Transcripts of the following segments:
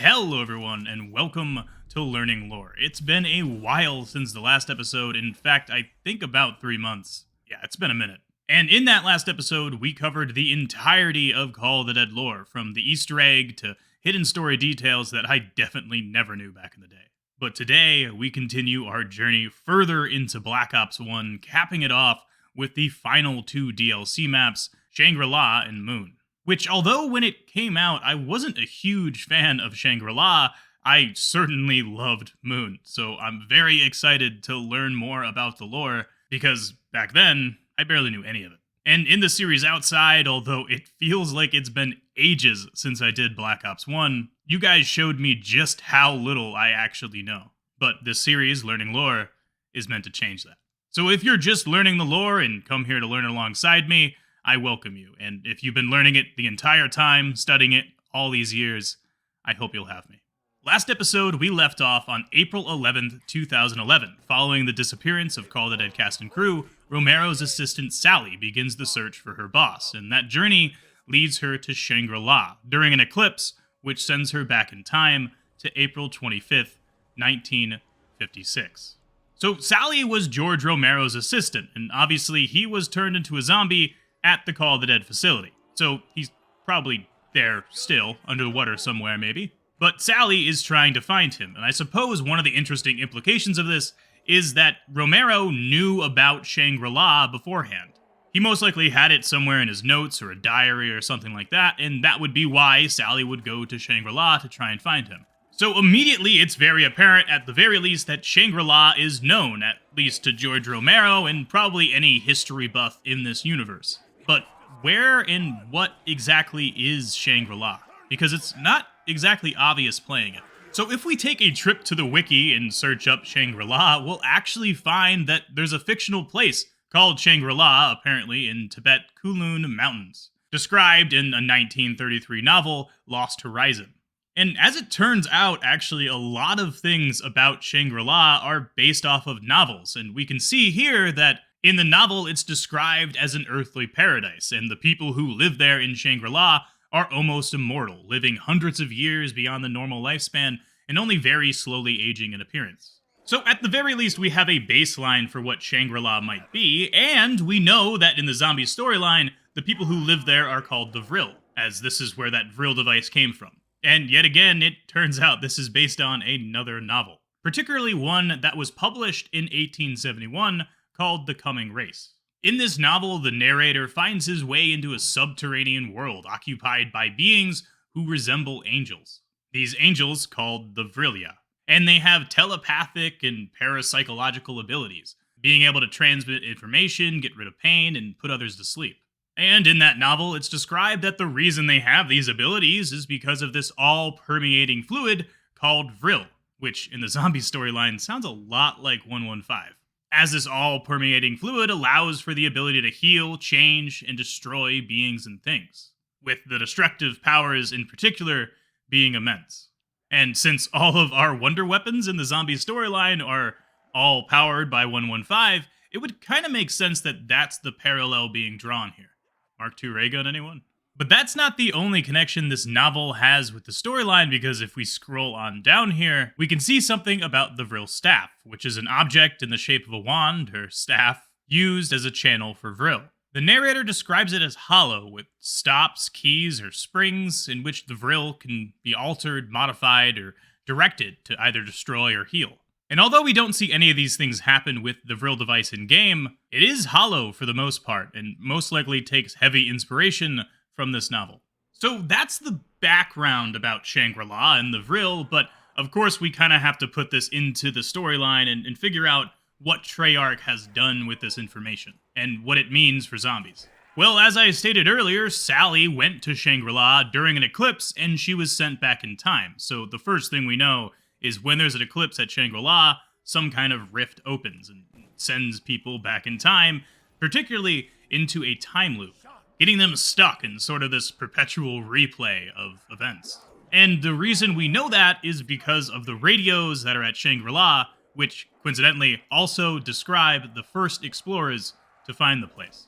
Hello, everyone, and welcome to Learning Lore. It's been a while since the last episode. In fact, I think about 3 months. Yeah, it's been a minute. And in that last episode, we covered the entirety of Call of the Dead lore, from the Easter egg to hidden story details that I definitely never knew back in the day. But today, we continue our journey further into Black Ops 1, capping it off with the final 2 DLC maps, Shangra-La and Moon. Which, although when it came out, I wasn't a huge fan of Shangra-La, I certainly loved Moon. So I'm very excited to learn more about the lore, because back then, I barely knew any of it. And in the series outside, although it feels like it's been ages since I did Black Ops 1, you guys showed me just how little I actually know. But this series, Learning Lore, is meant to change that. So if you're just learning the lore and come here to learn alongside me, I welcome you. And if you've been learning it the entire time, studying it all these years, I hope you'll have me. Last episode, we left off on April 11th, 2011. Following the disappearance of Call of the Dead cast and crew, Romero's assistant Sally begins the search for her boss, and that journey leads her to Shangra-La during an eclipse, which sends her back in time to April 25th, 1956. So Sally was George Romero's assistant, and obviously he was turned into a zombie at the Call of the Dead facility. So he's probably there still, under the water somewhere maybe. But Sally is trying to find him, and I suppose one of the interesting implications of this is that Romero knew about Shangra-La beforehand. He most likely had it somewhere in his notes or a diary or something like that, and that would be why Sally would go to Shangra-La to try and find him. So immediately it's very apparent, at the very least, that Shangra-La is known, at least to George Romero and probably any history buff in this universe. But where and what exactly is Shangra-La? Because it's not exactly obvious playing it. So if we take a trip to the wiki and search up Shangra-La, we'll actually find that there's a fictional place called Shangra-La, apparently in Tibet Kulun Mountains, described in a 1933 novel, Lost Horizon. And as it turns out, actually, a lot of things about Shangra-La are based off of novels, and we can see here that in the novel, it's described as an earthly paradise, and the people who live there in Shangra-La are almost immortal, living hundreds of years beyond the normal lifespan, and only very slowly aging in appearance. So at the very least, we have a baseline for what Shangra-La might be, and we know that in the zombie storyline, the people who live there are called the Vrill, as this is where that Vrill device came from. And yet again, it turns out this is based on another novel, particularly one that was published in 1871, called The Coming Race. In this novel, the narrator finds his way into a subterranean world occupied by beings who resemble angels. These angels called the Vrillia, and they have telepathic and parapsychological abilities, being able to transmit information, get rid of pain, and put others to sleep. And in that novel, it's described that the reason they have these abilities is because of this all-permeating fluid called Vrill, which in the zombie storyline sounds a lot like 115. As this all-permeating fluid allows for the ability to heal, change, and destroy beings and things, with the destructive powers in particular being immense. And since all of our wonder weapons in the zombie storyline are all powered by 115, it would kind of make sense that that's the parallel being drawn here. Mark II ray gun, anyone? But that's not the only connection this novel has with the storyline, because if we scroll on down here, we can see something about the Vrill staff, which is an object in the shape of a wand, or staff, used as a channel for Vrill. The narrator describes it as hollow, with stops, keys, or springs, in which the Vrill can be altered, modified, or directed to either destroy or heal. And although we don't see any of these things happen with the Vrill device in-game, it is hollow for the most part, and most likely takes heavy inspiration from this novel. So that's the background about Shangra-La and the Vrill, but of course we kind of have to put this into the storyline and figure out what Treyarch has done with this information, and what it means for zombies. Well, as I stated earlier, Sally went to Shangra-La during an eclipse, and she was sent back in time. So the first thing we know is when there's an eclipse at Shangra-La, some kind of rift opens and sends people back in time, particularly into a time loop, getting them stuck in sort of this perpetual replay of events. And the reason we know that is because of the radios that are at Shangra-La, which coincidentally also describe the first explorers to find the place.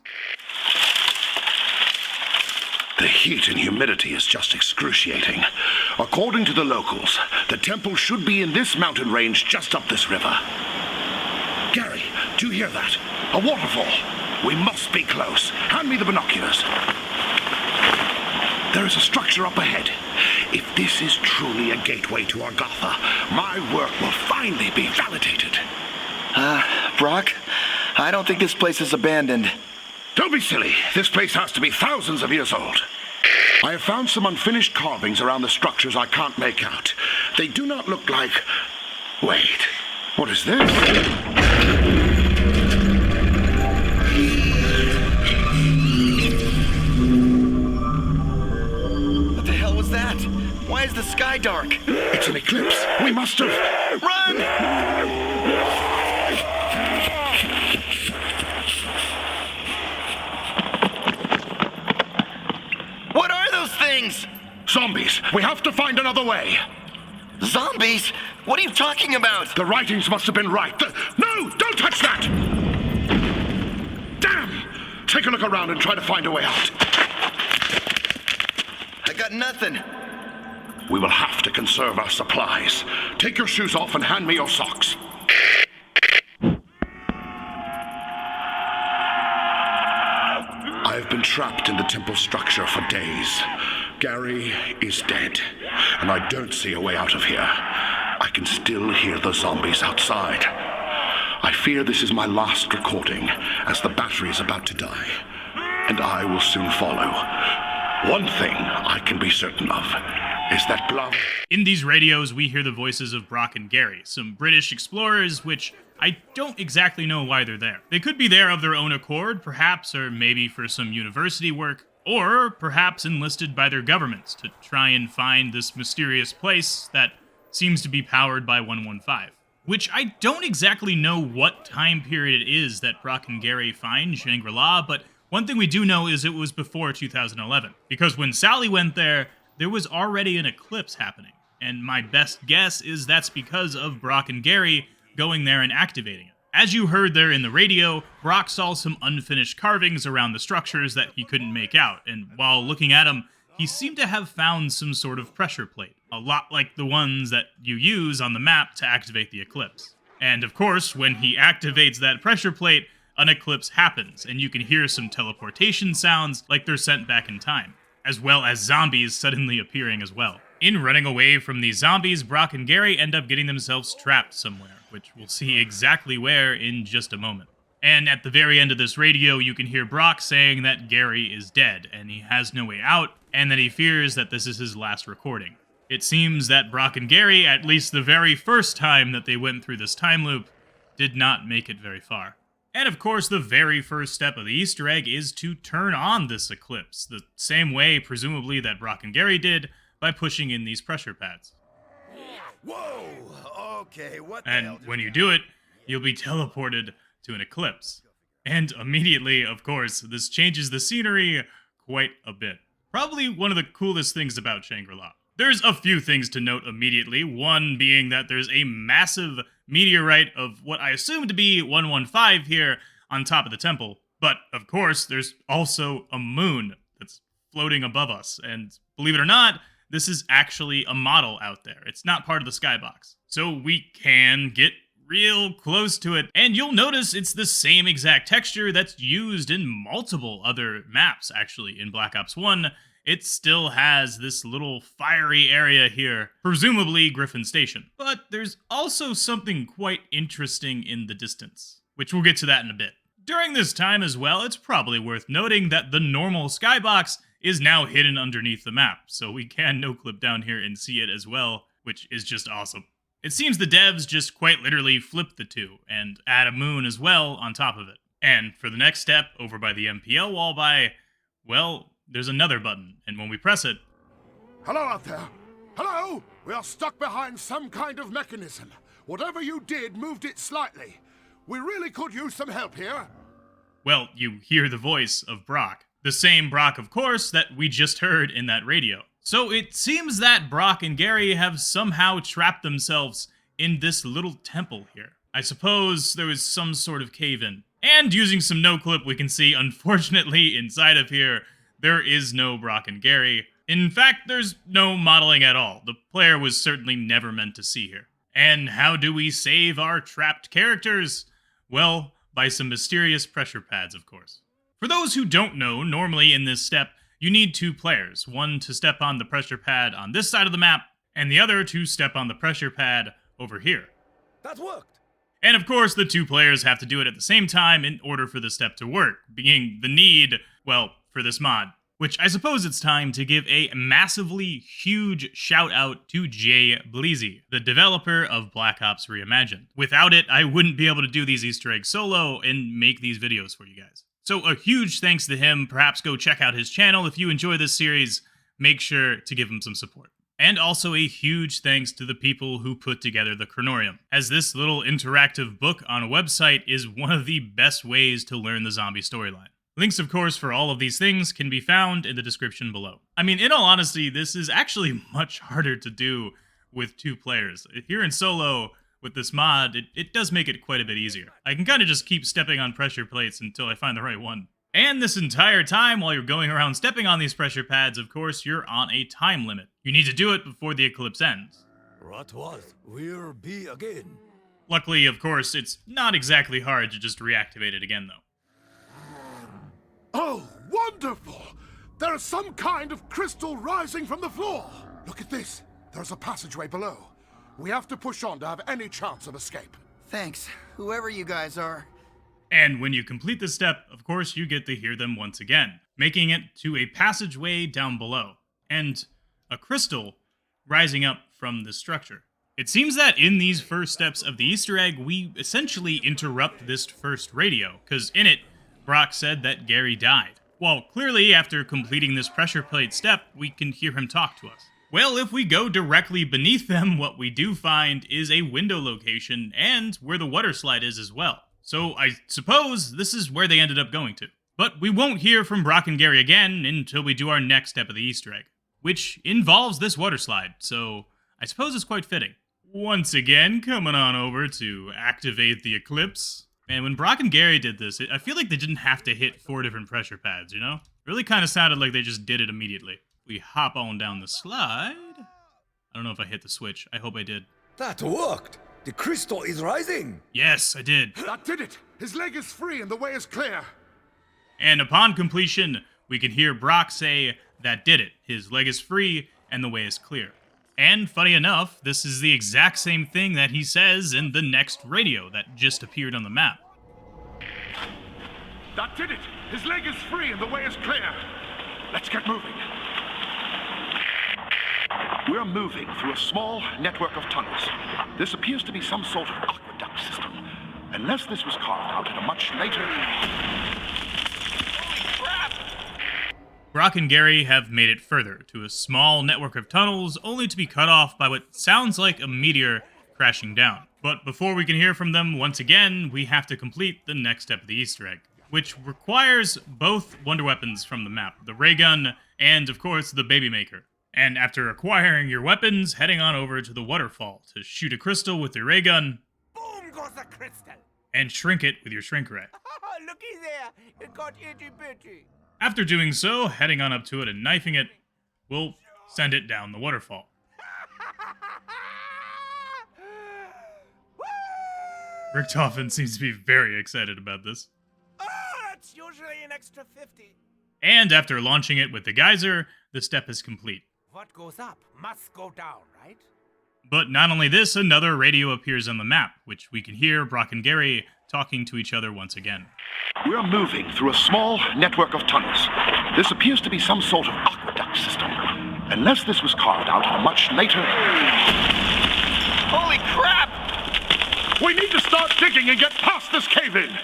The heat and humidity is just excruciating. According to the locals, the temple should be in this mountain range just up this river. Gary, do you hear that? A waterfall. We must be close. Hand me the binoculars. There is a structure up ahead. If this is truly a gateway to Argatha, my work will finally be validated. Brock, I don't think this place is abandoned. Don't be silly. This place has to be thousands of years old. I have found some unfinished carvings around the structures I can't make out. They do not look like... Wait, what is this? What the hell was that? Why is the sky dark? It's an eclipse. We must have... Run! What are those things? Zombies. We have to find another way. Zombies? What are you talking about? The writings must have been right. No! Don't touch that! Damn! Take a look around and try to find a way out. I got nothing. We will have to conserve our supplies. Take your shoes off and hand me your socks. I've been trapped in the temple structure for days. Gary is dead, and I don't see a way out of here. I can still hear the zombies outside. I fear this is my last recording, as the battery is about to die, and I will soon follow. One thing I can be certain of is that blood... In these radios, we hear the voices of Brock and Gary, some British explorers, which I don't exactly know why they're there. They could be there of their own accord, perhaps, or maybe for some university work, or perhaps enlisted by their governments to try and find this mysterious place that seems to be powered by 115. Which I don't exactly know what time period it is that Brock and Gary find Shangri-La, but one thing we do know is it was before 2011, because when Sally went there was already an eclipse happening, and my best guess is that's because of Brock and Gary going there and activating it. As you heard there in the radio, Brock saw some unfinished carvings around the structures that he couldn't make out, and while looking at them, he seemed to have found some sort of pressure plate, a lot like the ones that you use on the map to activate the eclipse. And of course, when he activates that pressure plate, an eclipse happens, and you can hear some teleportation sounds like they're sent back in time, as well as zombies suddenly appearing as well. In running away from these zombies, Brock and Gary end up getting themselves trapped somewhere, which we'll see exactly where in just a moment. And at the very end of this radio, you can hear Brock saying that Gary is dead, and he has no way out, and that he fears that this is his last recording. It seems that Brock and Gary, at least the very first time that they went through this time loop, did not make it very far. And of course, the very first step of the Easter egg is to turn on this eclipse, the same way, presumably, that Brock and Gary did by pushing in these pressure pads. Whoa, okay, what the And hell when you do it, you'll be teleported to an eclipse. And immediately, of course, this changes the scenery quite a bit. Probably one of the coolest things about Shangri-La. There's a few things to note immediately, one being that there's a massive meteorite of what I assume to be 115 here on top of the temple. But, of course, there's also a moon that's floating above us, and believe it or not, this is actually a model out there. It's not part of the skybox. So we can get real close to it, and you'll notice it's the same exact texture that's used in multiple other maps, actually, in Black Ops 1. It still has this little fiery area here, presumably Griffin Station. But there's also something quite interesting in the distance, which we'll get to that in a bit. During this time as well, it's probably worth noting that the normal skybox is now hidden underneath the map, so we can no-clip down here and see it as well, which is just awesome. It seems the devs just quite literally flipped the two, and add a moon as well on top of it. And for the next step, over by the MPL wall well, there's another button, and when we press it... Hello out there. Hello? We are stuck behind some kind of mechanism. Whatever you did moved it slightly. We really could use some help here. Well, you hear the voice of Brock. The same Brock, of course, that we just heard in that radio. So it seems that Brock and Gary have somehow trapped themselves in this little temple here. I suppose there was some sort of cave-in. And using some no-clip, we can see, unfortunately, inside of here, there is no Brock and Gary. In fact, there's no modeling at all. The player was certainly never meant to see here. And how do we save our trapped characters? Well, by some mysterious pressure pads, of course. For those who don't know, normally in this step, you need 2 players, one to step on the pressure pad on this side of the map, and the other to step on the pressure pad over here. That worked. And of course, the 2 players have to do it at the same time in order for the step to work, being the need, well, for this mod. Which I suppose it's time to give a massively huge shout out to Jay Bleezy, the developer of Black Ops Reimagined. Without it, I wouldn't be able to do these Easter eggs solo and make these videos for you guys. So a huge thanks to him. Perhaps go check out his channel if you enjoy this series. Make sure to give him some support. And also a huge thanks to the people who put together the Chronorium, as this little interactive book on a website is one of the best ways to learn the zombie storyline. Links, of course, for all of these things can be found in the description below. I mean, in all honesty, this is actually much harder to do with 2 players. If you're in solo with this mod, it does make it quite a bit easier. I can kind of just keep stepping on pressure plates until I find the right one. And this entire time, while you're going around stepping on these pressure pads, of course, you're on a time limit. You need to do it before the Eclipse ends. What was will be again. Luckily, of course, it's not exactly hard to just reactivate it again, though. Oh, wonderful! There is some kind of crystal rising from the floor. Look at this. There's a passageway below. We have to push on to have any chance of escape. Thanks, whoever you guys are. And when you complete this step, of course, you get to hear them once again, making it to a passageway down below, and a crystal rising up from this structure. It seems that in these first steps of the Easter egg, we essentially interrupt this first radio, because in it, Brock said that Gary died. Well, clearly, after completing this pressure plate step, we can hear him talk to us. Well, if we go directly beneath them, what we do find is a window location and where the water slide is as well. So I suppose this is where they ended up going to. But we won't hear from Brock and Gary again until we do our next step of the Easter egg, which involves this water slide, so I suppose it's quite fitting. Once again, coming on over to activate the Eclipse. And when Brock and Gary did this, I feel like they didn't have to hit 4 different pressure pads, you know? It really kind of sounded like they just did it immediately. We hop on down the slide. I don't know if I hit the switch. I hope I did. That worked. The crystal is rising. Yes, I did. That did it! His leg is free and the way is clear. And upon completion, we can hear Brock say, "That did it. His leg is free and the way is clear." And funny enough, this is the exact same thing that he says in the next radio that just appeared on the map. That did it! His leg is free and the way is clear. Let's get moving. We're moving through a small network of tunnels. This appears to be some sort of aqueduct system. Unless this was carved out at a much later... Brock and Gary have made it further to a small network of tunnels, only to be cut off by what sounds like a meteor crashing down. But before we can hear from them once again, we have to complete the next step of the Easter egg, which requires both wonder weapons from the map, the ray gun and, of course, the baby maker. And after acquiring your weapons, heading on over to the waterfall to shoot a crystal with your ray gun. Boom goes the crystal. And shrink it with your shrink ray. Looky there, it got itty bitty. After doing so, heading on up to it and knifing it, we'll send it down the waterfall. Richtofen seems to be very excited about this. Oh, that's usually an extra 50. And after launching it with the geyser, the step is complete. What goes up must go down, right? But not only this, another radio appears on the map, which we can hear Brock and Gary talking to each other once again. We're moving through a small network of tunnels. This appears to be some sort of aqueduct system. Unless this was carved out at a much later... Holy crap! We need to start digging and get past this cave-in.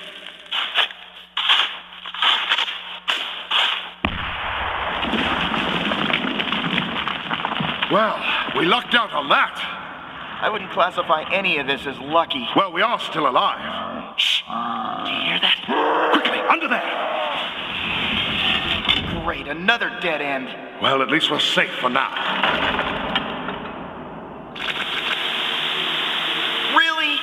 Well, we lucked out on that. I wouldn't classify any of this as lucky. Well, we are still alive. Shh! Do you hear that? Quickly, under there. Great, another dead end. Well, at least we're safe for now. Really?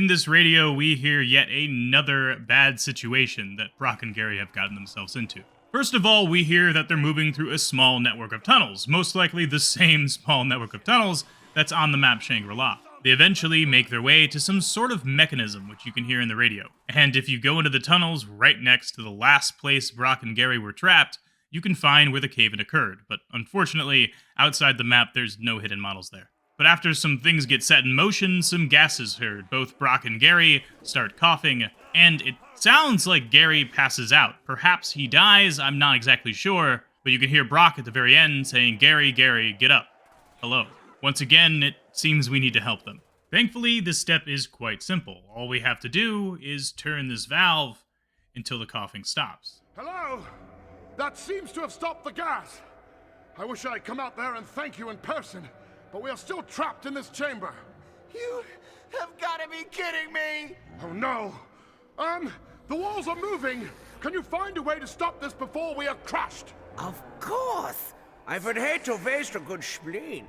In this radio, we hear yet another bad situation that Brock and Gary have gotten themselves into. First of all, we hear that they're moving through a small network of tunnels, most likely the same small network of tunnels that's on the map Shangri-La. They eventually make their way to some sort of mechanism, which you can hear in the radio. And if you go into the tunnels right next to the last place Brock and Gary were trapped, you can find where the cave-in occurred. But unfortunately, outside the map, there's no hidden models there. But after some things get set in motion, some gas is heard. Both Brock and Gary start coughing, and it sounds like Gary passes out. Perhaps he dies, I'm not exactly sure, but you can hear Brock at the very end saying, "Gary, Gary, get up. Hello." Once again, it seems we need to help them. Thankfully, this step is quite simple. All we have to do is turn this valve until the coughing stops. Hello? That seems to have stopped the gas. I wish I'd come out there and thank you in person, but we are still trapped in this chamber. You have got to be kidding me! Oh no. The walls are moving. Can you find a way to stop this before we are crushed? Of course! I would hate to waste a good spleen.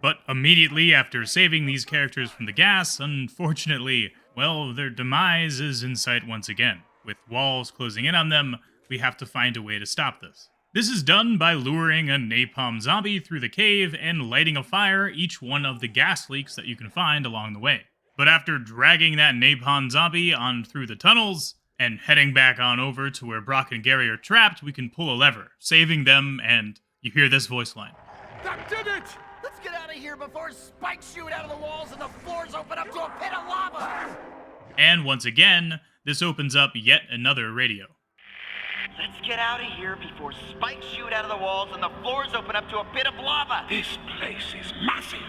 But immediately after saving these characters from the gas, unfortunately, well, their demise is in sight once again. With walls closing in on them, we have to find a way to stop this. This is done by luring a napalm zombie through the cave and lighting a fire each one of the gas leaks that you can find along the way. But after dragging that napalm zombie on through the tunnels and heading back on over to where Brock and Gary are trapped, we can pull a lever, saving them, and you hear this voice line. That did it! Let's get out of here before spikes shoot out of the walls and the floors open up to a pit of lava! And once again, this opens up yet another radio. Let's get out of here before spikes shoot out of the walls and the floors open up to a pit of lava! This place is massive.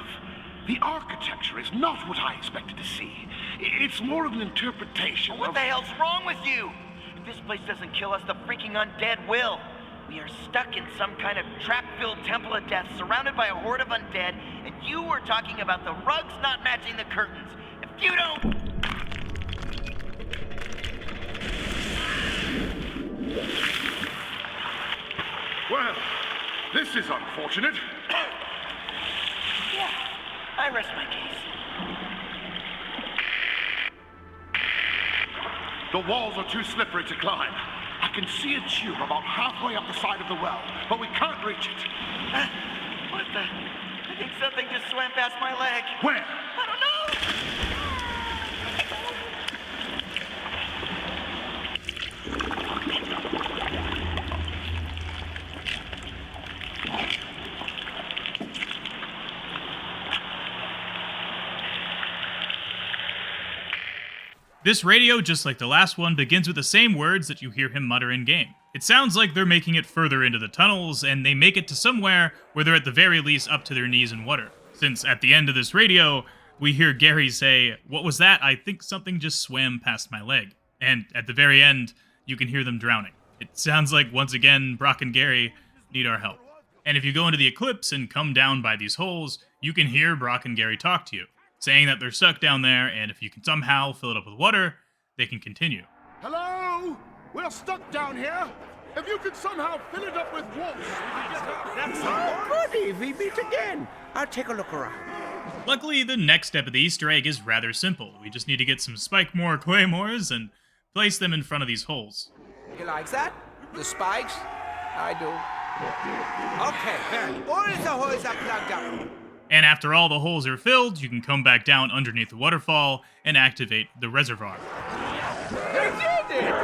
The architecture is not what I expected to see. It's more of an interpretation What of... the hell's wrong with you? If this place doesn't kill us, the freaking undead will. We are stuck in some kind of trap-filled temple of death, surrounded by a horde of undead, and you were talking about the rugs not matching the curtains. If you don't... Well, this is unfortunate. Yeah, I rest my case. The walls are too slippery to climb. I can see a tube about halfway up the side of the well, but we can't reach it. What the... I think something just swam past my leg. Where? I don't know! This radio, just like the last one, begins with the same words that you hear him mutter in-game. It sounds like they're making it further into the tunnels, and they make it to somewhere where they're at the very least up to their knees in water. Since at the end of this radio, we hear Gary say, "What was that? I think something just swam past my leg." And at the very end, you can hear them drowning. It sounds like, once again, Brock and Gary need our help. And if you go into the Eclipse and come down by these holes, you can hear Brock and Gary talk to you, saying that they're stuck down there, and if you can somehow fill it up with water, they can continue. Hello? We're stuck down here. If you could somehow fill it up with water, we can get out. That's so goody, we meet again. I'll take a look around. Luckily, the next step of the Easter egg is rather simple. We just need to get some Spikemore claymores and place them in front of these holes. You like that? The spikes? I do. Okay, then. All the holes are plugged up. And after all the holes are filled, you can come back down underneath the waterfall and activate the reservoir, They did it!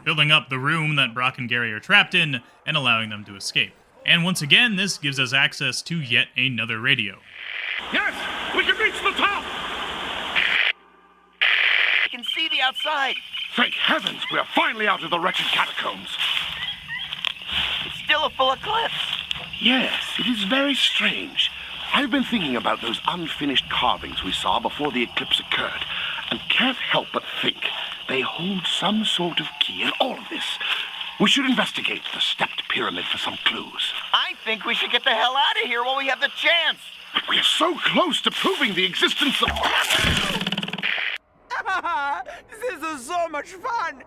filling up the room that Brock and Gary are trapped in and allowing them to escape. And once again, this gives us access to yet another radio. Yes, we can reach the top. I can see the outside. Thank heavens, we are finally out of the wretched catacombs. It's still a full eclipse. Yes, it is very strange. I've been thinking about those unfinished carvings we saw before the eclipse occurred, and can't help but think they hold some sort of key in all of this. We should investigate the stepped pyramid for some clues. I think we should get the hell out of here while we have the chance. But we are so close to proving the existence of... This is so much fun.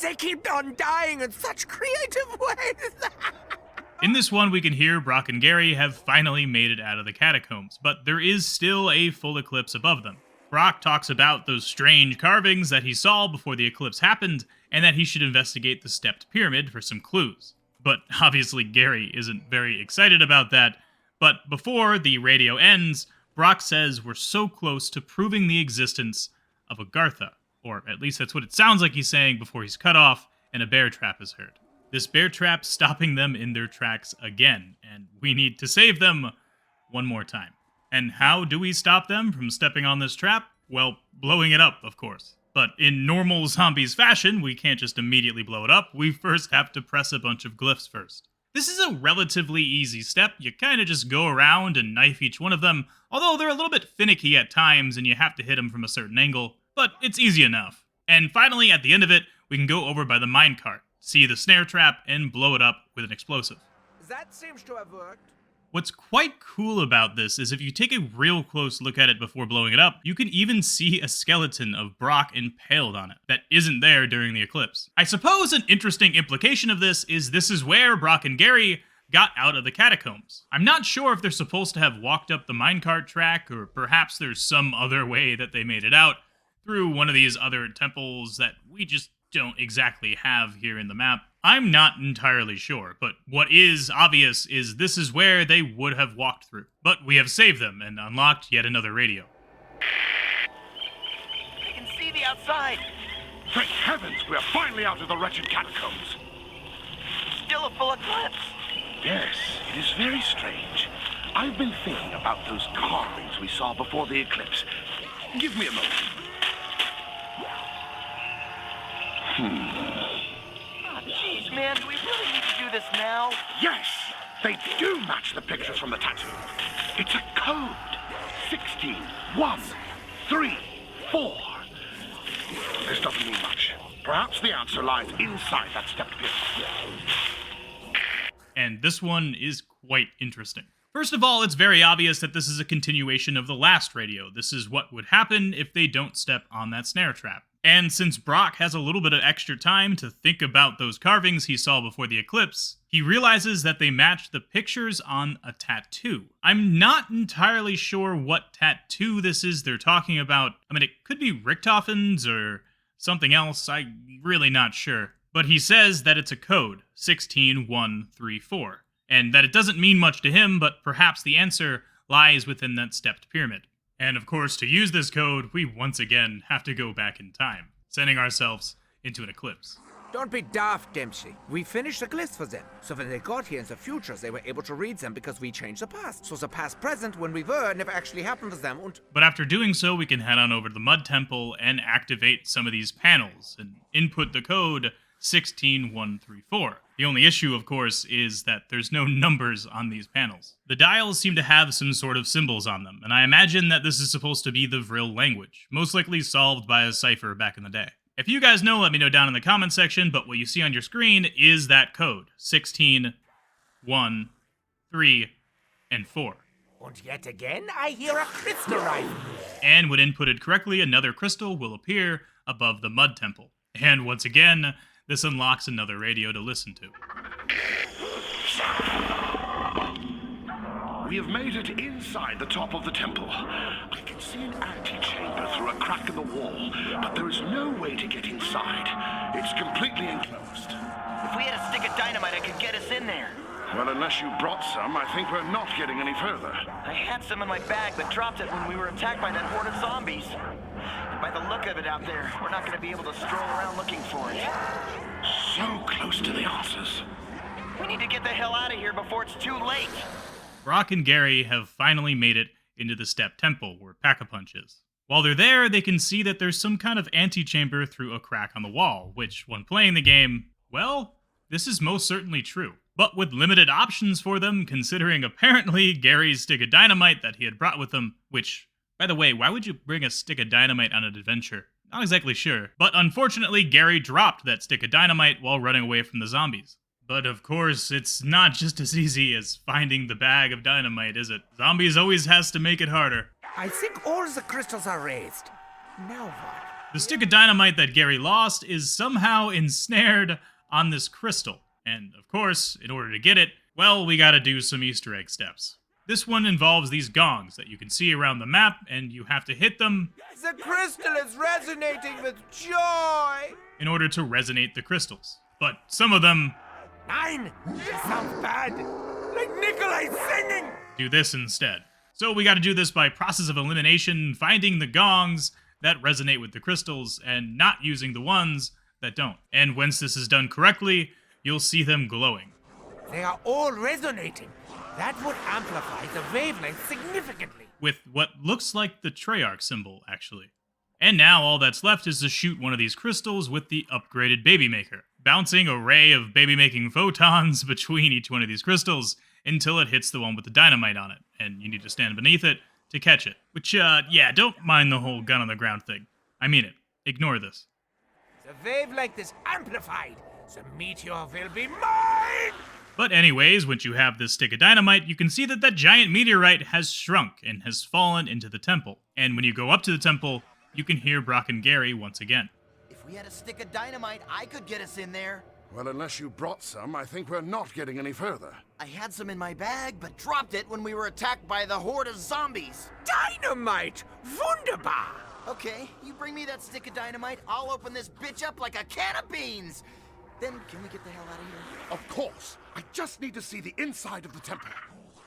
They keep on dying in such creative ways. In this one, we can hear Brock and Gary have finally made it out of the catacombs, but there is still a full eclipse above them. Brock talks about those strange carvings that he saw before the eclipse happened, and that he should investigate the stepped pyramid for some clues. But obviously Gary isn't very excited about that. But before the radio ends, Brock says we're so close to proving the existence of Agartha. Or at least that's what it sounds like he's saying before he's cut off and a bear trap is heard. This bear trap stopping them in their tracks again, and we need to save them one more time. And how do we stop them from stepping on this trap? Well, blowing it up, of course. But in normal zombies fashion, we can't just immediately blow it up. We first have to press a bunch of glyphs first. This is a relatively easy step. You kind of just go around and knife each one of them, although they're a little bit finicky at times and you have to hit them from a certain angle, but it's easy enough. And finally, at the end of it, we can go over by the minecart, see the snare trap, and blow it up with an explosive. That seems to have worked. What's quite cool about this is if you take a real close look at it before blowing it up, you can even see a skeleton of Brock impaled on it that isn't there during the eclipse. I suppose an interesting implication of this is where Brock and Gary got out of the catacombs. I'm not sure if they're supposed to have walked up the minecart track, or perhaps there's some other way that they made it out through one of these other temples that we just don't exactly have here in the map. I'm not entirely sure, but what is obvious is this is where they would have walked through. But we have saved them and unlocked yet another radio. I can see the outside. Thank heavens, we are finally out of the wretched catacombs. Still a full eclipse. Yes, it is very strange. I've been thinking about those carvings we saw before the eclipse. Give me a moment. Jeez, man, do we really need to do this now? Yes, they do match the pictures from the tattoo. It's a code. 16, 1, 3, 4. This doesn't mean much. Perhaps the answer lies inside that stepped pyramid. And this one is quite interesting. First of all, it's very obvious that this is a continuation of the last radio. This is what would happen if they don't step on that snare trap. And since Brock has a little bit of extra time to think about those carvings he saw before the eclipse, he realizes that they match the pictures on a tattoo. I'm not entirely sure what tattoo this is they're talking about. I mean, it could be Richtofen's or something else, I'm really not sure. But he says that it's a code, 16134, and that it doesn't mean much to him, but perhaps the answer lies within that stepped pyramid. And of course, to use this code, we once again have to go back in time, sending ourselves into an eclipse. Don't be daft, Dempsey. We finished the glyphs for them, so when they got here in the future, they were able to read them because we changed the past. So the past present, when we were, never actually happened to them, and... But after doing so, we can head on over to the Mud Temple and activate some of these panels and input the code 16134. The only issue, of course, is that there's no numbers on these panels. The dials seem to have some sort of symbols on them, and I imagine that this is supposed to be the Vrill language, most likely solved by a cipher back in the day. If you guys know, let me know down in the comment section, but what you see on your screen is that code, 16, 1, 3, and 4. And yet again, I hear a crystal rifle. And when inputted correctly, another crystal will appear above the Mud Temple. And once again, this unlocks another radio to listen to. We have made it inside the top of the temple. I can see an antechamber through a crack in the wall, but there is no way to get inside. It's completely enclosed. If we had a stick of dynamite, I could get us in there. Well, unless you brought some, I think we're not getting any further. I had some in my bag, but dropped it when we were attacked by that horde of zombies. And by the look of it out there, we're not going to be able to stroll around looking for it. So close to the answers. We need to get the hell out of here before it's too late. Brock and Gary have finally made it into the Step Temple, where Pack-a-Punch is. While they're there, they can see that there's some kind of antechamber through a crack on the wall, which, when playing the game, well, this is most certainly true. But with limited options for them, considering apparently Gary's stick of dynamite that he had brought with him, which, by the way, why would you bring a stick of dynamite on an adventure? Not exactly sure. But unfortunately, Gary dropped that stick of dynamite while running away from the zombies. But of course, it's not just as easy as finding the bag of dynamite, is it? Zombies always has to make it harder. I think all the crystals are raised. Now what? The stick of dynamite that Gary lost is somehow ensnared on this crystal. And of course, in order to get it, well, we gotta do some Easter egg steps. This one involves these gongs that you can see around the map, and you have to hit them The crystal is resonating with joy! in order to resonate the crystals. But some of them Nine! It sounds bad! Like Nikolai singing! do this instead. So we gotta do this by process of elimination, finding the gongs that resonate with the crystals, and not using the ones that don't. And once this is done correctly, you'll see them glowing. They are all resonating. That would amplify the wavelength significantly. With what looks like the Treyarch symbol, actually. And now all that's left is to shoot one of these crystals with the upgraded Baby Maker, bouncing a ray of baby-making photons between each one of these crystals until it hits the one with the dynamite on it, and you need to stand beneath it to catch it. Which, yeah, don't mind the whole gun on the ground thing. I mean it. Ignore this. The wavelength is amplified. The meteor will be mine! But anyways, once you have this stick of dynamite, you can see that that giant meteorite has shrunk and has fallen into the temple. And when you go up to the temple, you can hear Brock and Gary once again. If we had a stick of dynamite, I could get us in there. Well, unless you brought some, I think we're not getting any further. I had some in my bag, but dropped it when we were attacked by the horde of zombies. Dynamite! Wunderbar! Okay, you bring me that stick of dynamite, I'll open this bitch up like a can of beans. Then can we get the hell out of here? Of course. I just need to see the inside of the temple.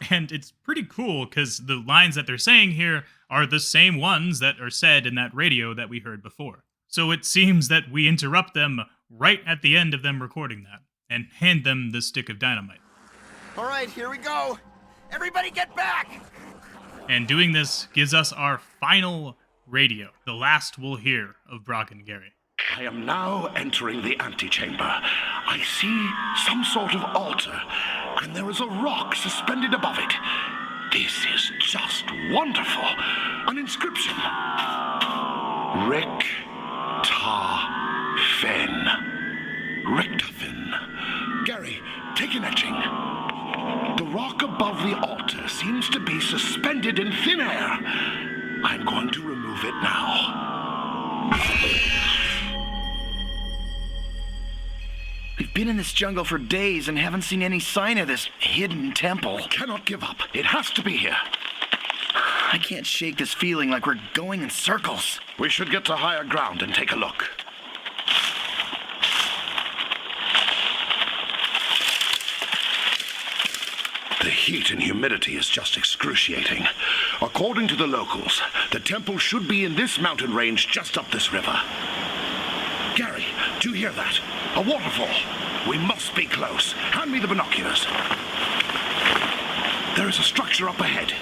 And it's pretty cool, because the lines that they're saying here are the same ones that are said in that radio that we heard before. So it seems that we interrupt them right at the end of them recording that, and hand them the stick of dynamite. All right, here we go. Everybody get back! And doing this gives us our final radio, the last we'll hear of Brock and Gary. I am now entering the antechamber. I see some sort of altar, and there is a rock suspended above it. This is just wonderful. An inscription. Richtofen. Gary, take an etching. The rock above the altar seems to be suspended in thin air. I'm going to remove it now. We've been in this jungle for days and haven't seen any sign of this hidden temple. We cannot give up. It has to be here. I can't shake this feeling like we're going in circles. We should get to higher ground and take a look. The heat and humidity is just excruciating. According to the locals, the temple should be in this mountain range just up this river. Gary, do you hear that? A waterfall. We must be close. Hand me the binoculars. There is a structure up ahead.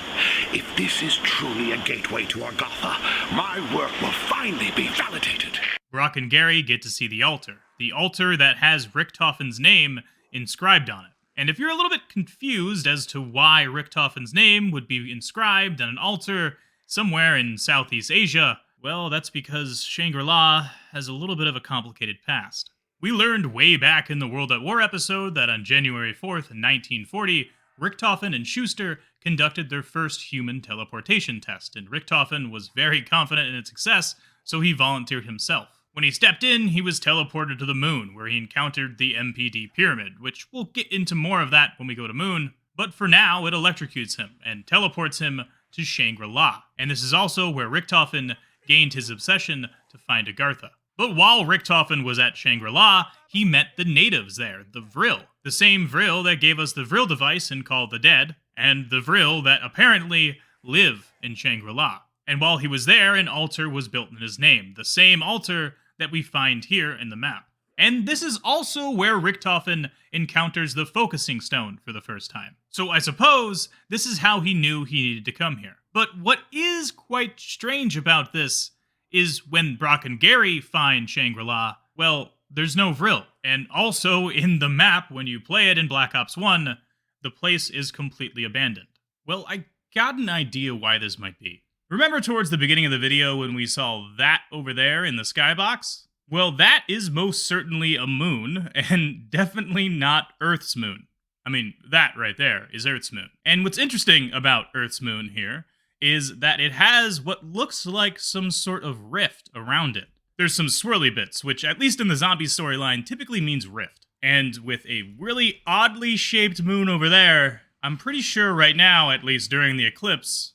If this is truly a gateway to Agatha, my work will finally be validated. Brock and Gary get to see the altar that has Richtofen's name inscribed on it. And if you're a little bit confused as to why Richtofen's name would be inscribed on an altar somewhere in Southeast Asia, well, that's because Shangri-La has a little bit of a complicated past. We learned way back in the World at War episode that on January 4th, 1940, Richtofen and Schuster conducted their first human teleportation test, and Richtofen was very confident in its success, so he volunteered himself. When he stepped in, he was teleported to the moon, where he encountered the MPD pyramid, which we'll get into more of that when we go to Moon, but for now, it electrocutes him and teleports him to Shangri-La. And this is also where Richtofen gained his obsession to find Agartha. But while Richtofen was at Shangri-La, he met the natives there, the Vrill. The same Vrill that gave us the Vrill device in Call of the Dead, and the Vrill that apparently live in Shangri-La. And while he was there, an altar was built in his name, the same altar that we find here in the map. And this is also where Richtofen encounters the focusing stone for the first time. So I suppose this is how he knew he needed to come here. But what is quite strange about this is when Brock and Gary find Shangri-La, well, there's no Vrill. And also in the map, when you play it in Black Ops 1, the place is completely abandoned. Well, I got an idea why this might be. Remember towards the beginning of the video when we saw that over there in the skybox? Well, that is most certainly a moon, and definitely not Earth's moon. I mean, that right there is Earth's moon. And what's interesting about Earth's moon here is that it has what looks like some sort of rift around it. There's some swirly bits, which at least in the zombie storyline typically means rift. And with a really oddly shaped moon over there, I'm pretty sure right now, at least during the eclipse,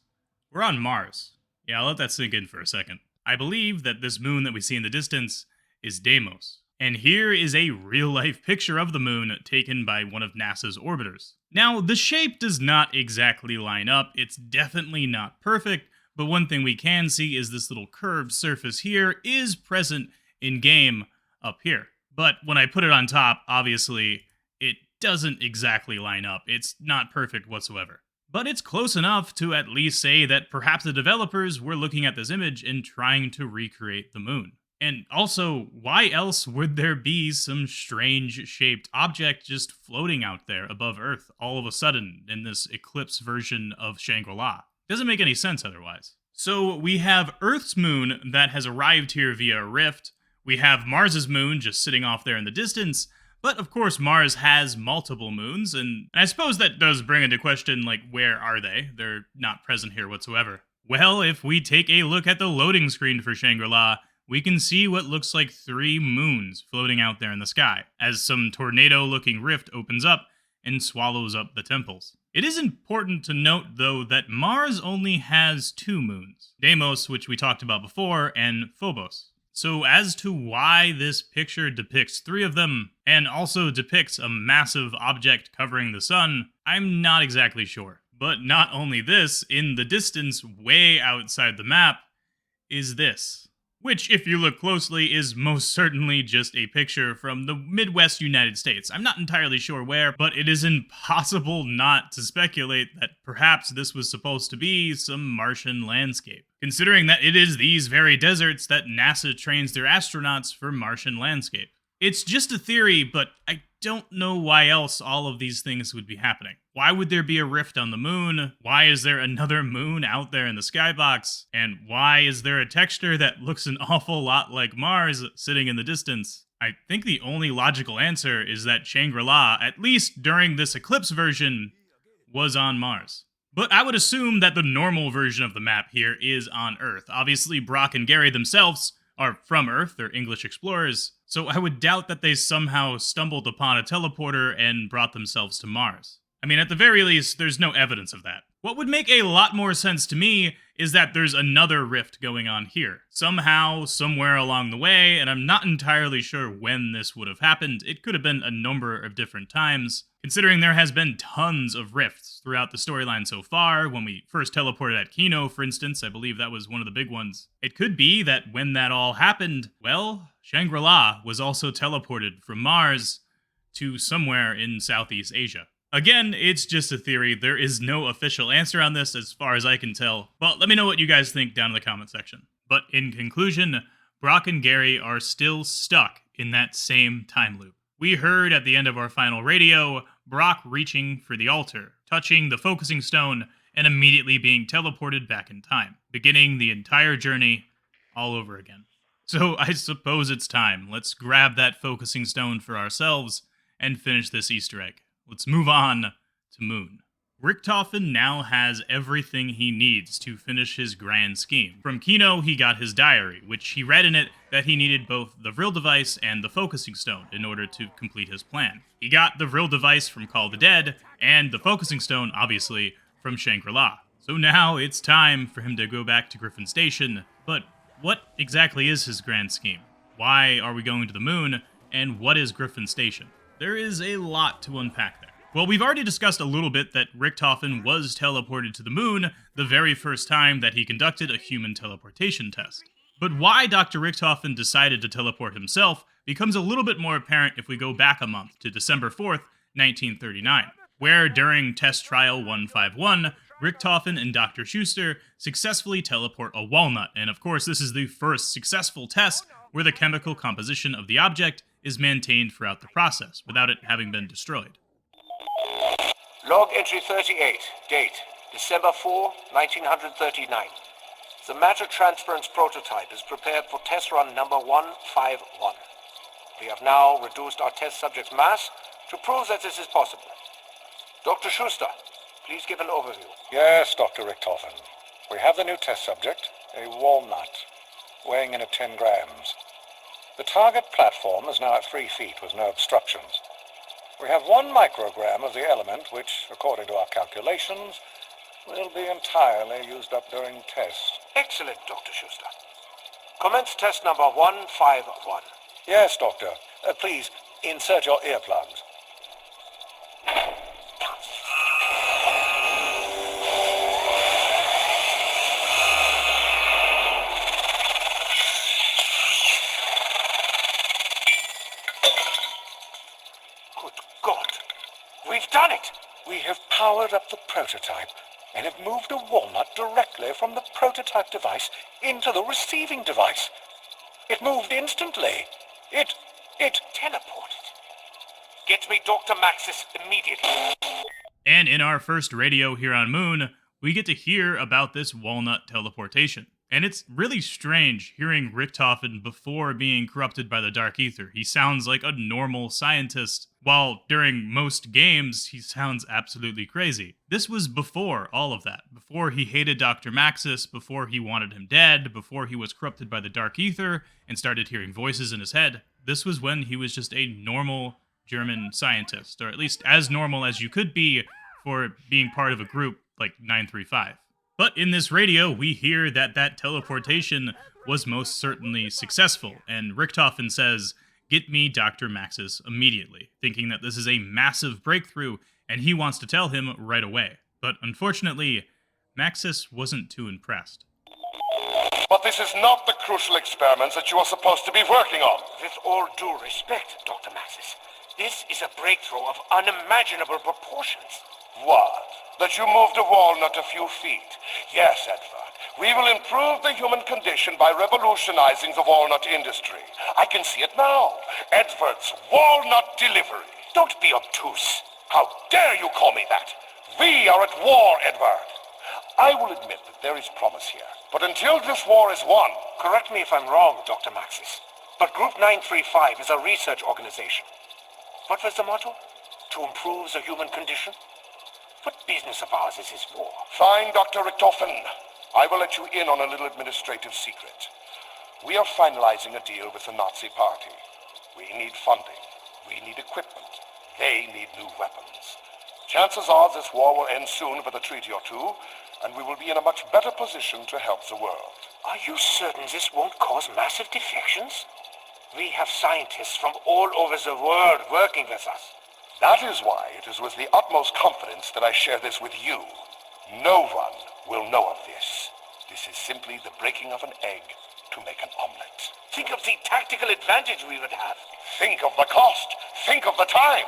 we're on Mars. Yeah, I'll let that sink in for a second. I believe that this moon that we see in the distance is Deimos. And here is a real-life picture of the moon taken by one of NASA's orbiters. Now, the shape does not exactly line up, it's definitely not perfect, but one thing we can see is this little curved surface here is present in-game up here. But when I put it on top, obviously, it doesn't exactly line up. It's not perfect whatsoever. But it's close enough to at least say that perhaps the developers were looking at this image and trying to recreate the moon. And also, why else would there be some strange-shaped object just floating out there above Earth all of a sudden in this Eclipse version of Shangri-La? Doesn't make any sense otherwise. So we have Earth's moon that has arrived here via a rift. We have Mars's moon just sitting off there in the distance. But of course, Mars has multiple moons, and I suppose that does bring into question, like, where are they? They're not present here whatsoever. Well, if we take a look at the loading screen for Shangri-La, we can see what looks like 3 moons floating out there in the sky, as some tornado-looking rift opens up and swallows up the temples. It is important to note, though, that Mars only has 2 moons, Deimos, which we talked about before, and Phobos. So as to why this picture depicts 3 of them, and also depicts a massive object covering the sun, I'm not exactly sure. But not only this, in the distance way outside the map is this, which, if you look closely, is most certainly just a picture from the Midwest United States. I'm not entirely sure where, but it is impossible not to speculate that perhaps this was supposed to be some Martian landscape, considering that it is these very deserts that NASA trains their astronauts for Martian landscape. It's just a theory, but I don't know why else all of these things would be happening. Why would there be a rift on the moon? Why is there another moon out there in the skybox? And why is there a texture that looks an awful lot like Mars sitting in the distance? I think the only logical answer is that Shangri-La, at least during this Eclipse version, was on Mars. But I would assume that the normal version of the map here is on Earth. Obviously, Brock and Gary themselves are from Earth, they're English explorers, so I would doubt that they somehow stumbled upon a teleporter and brought themselves to Mars. I mean, at the very least, there's no evidence of that. What would make a lot more sense to me is that there's another rift going on here. Somehow, somewhere along the way, and I'm not entirely sure when this would have happened. It could have been a number of different times, considering there has been tons of rifts throughout the storyline so far. When we first teleported at Kino, for instance, I believe that was one of the big ones. It could be that when that all happened, well, Shangri-La was also teleported from Mars to somewhere in Southeast Asia. Again, it's just a theory. There is no official answer on this as far as I can tell. But let me know what you guys think down in the comment section. But in conclusion, Brock and Gary are still stuck in that same time loop. We heard at the end of our final radio, Brock reaching for the altar, touching the focusing stone, and immediately being teleported back in time, beginning the entire journey all over again. So I suppose it's time. Let's grab that focusing stone for ourselves and finish this Easter egg. Let's move on to Moon. Richtofen now has everything he needs to finish his grand scheme. From Kino, he got his diary, which he read in it that he needed both the Vrill device and the focusing stone in order to complete his plan. He got the Vrill device from Call the Dead, and the focusing stone, obviously, from Shangri-La. So now it's time for him to go back to Griffin Station. But what exactly is his grand scheme? Why are we going to the moon? And what is Griffin Station? There is a lot to unpack there. Well, we've already discussed a little bit that Richtofen was teleported to the moon the very first time that he conducted a human teleportation test. But why Dr. Richtofen decided to teleport himself becomes a little bit more apparent if we go back a month to December 4th, 1939, where during Test Trial 151, Richtofen and Dr. Schuster successfully teleport a walnut, and of course this is the first successful test where the chemical composition of the object is maintained throughout the process, without it having been destroyed. Log entry 38, date, December 4, 1939. The matter transference prototype is prepared for test run number 151. We have now reduced our test subject's mass to prove that this is possible. Dr. Schuster, please give an overview. Yes, Dr. Richtofen. We have the new test subject, a walnut, weighing in at 10 grams. The target platform is now at 3 feet with no obstructions. We have 1 microgram of the element, which, according to our calculations, will be entirely used up during tests. Excellent, Dr. Schuster. Commence test number 151. Yes, Doctor. Please, insert your earplugs. Good God. We've done it! We have powered up the prototype and have moved a walnut directly from the prototype device into the receiving device. It moved instantly. It Teleported. Get me Dr. Maxis immediately. And in our first radio here on Moon, we get to hear about this walnut teleportation. And it's really strange hearing Richtofen before being corrupted by the Dark Ether. He sounds like a normal scientist, while during most games, he sounds absolutely crazy. This was before all of that. Before he hated Dr. Maxis, before he wanted him dead, before he was corrupted by the Dark Ether and started hearing voices in his head. This was when he was just a normal German scientist, or at least as normal as you could be for being part of a group like 935. But in this radio, we hear that teleportation was most certainly successful, and Richtofen says, "Get me Dr. Maxis immediately," thinking that this is a massive breakthrough, and he wants to tell him right away. But unfortunately, Maxis wasn't too impressed. But this is not the crucial experiments that you are supposed to be working on. With all due respect, Dr. Maxis, this is a breakthrough of unimaginable proportions. What? That you moved a walnut a few feet? Yes, Edward. We will improve the human condition by revolutionizing the walnut industry. I can see it now. Edward's walnut delivery. Don't be obtuse. How dare you call me that? We are at war, Edward. I will admit that there is promise here. But until this war is won... Correct me if I'm wrong, Dr. Maxis, but Group 935 is a research organization. What was the motto? To improve the human condition? What business of ours is this war? Fine, Dr. Richtofen. I will let you in on a little administrative secret. We are finalizing a deal with the Nazi Party. We need funding. We need equipment. They need new weapons. Chances are this war will end soon with a treaty or two, and we will be in a much better position to help the world. Are you certain this won't cause massive defections? We have scientists from all over the world working with us. That is why it is with the utmost confidence that I share this with you. No one will know of this. This is simply the breaking of an egg to make an omelet. Think of the tactical advantage we would have. Think of the cost. Think of the time.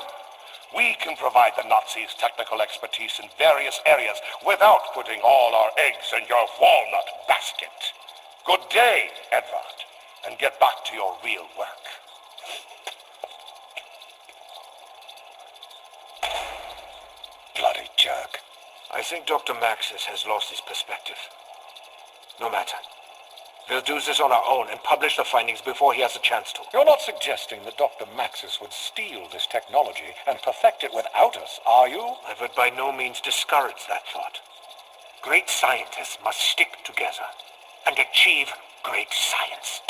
We can provide the Nazis technical expertise in various areas without putting all our eggs in your walnut basket. Good day, Edward, and get back to your real work. Bloody jerk. I think Dr. Maxis has lost his perspective. No matter. We'll do this on our own and publish the findings before he has a chance to. You're not suggesting that Dr. Maxis would steal this technology and perfect it without us, are you? I would by no means discourage that thought. Great scientists must stick together and achieve great science.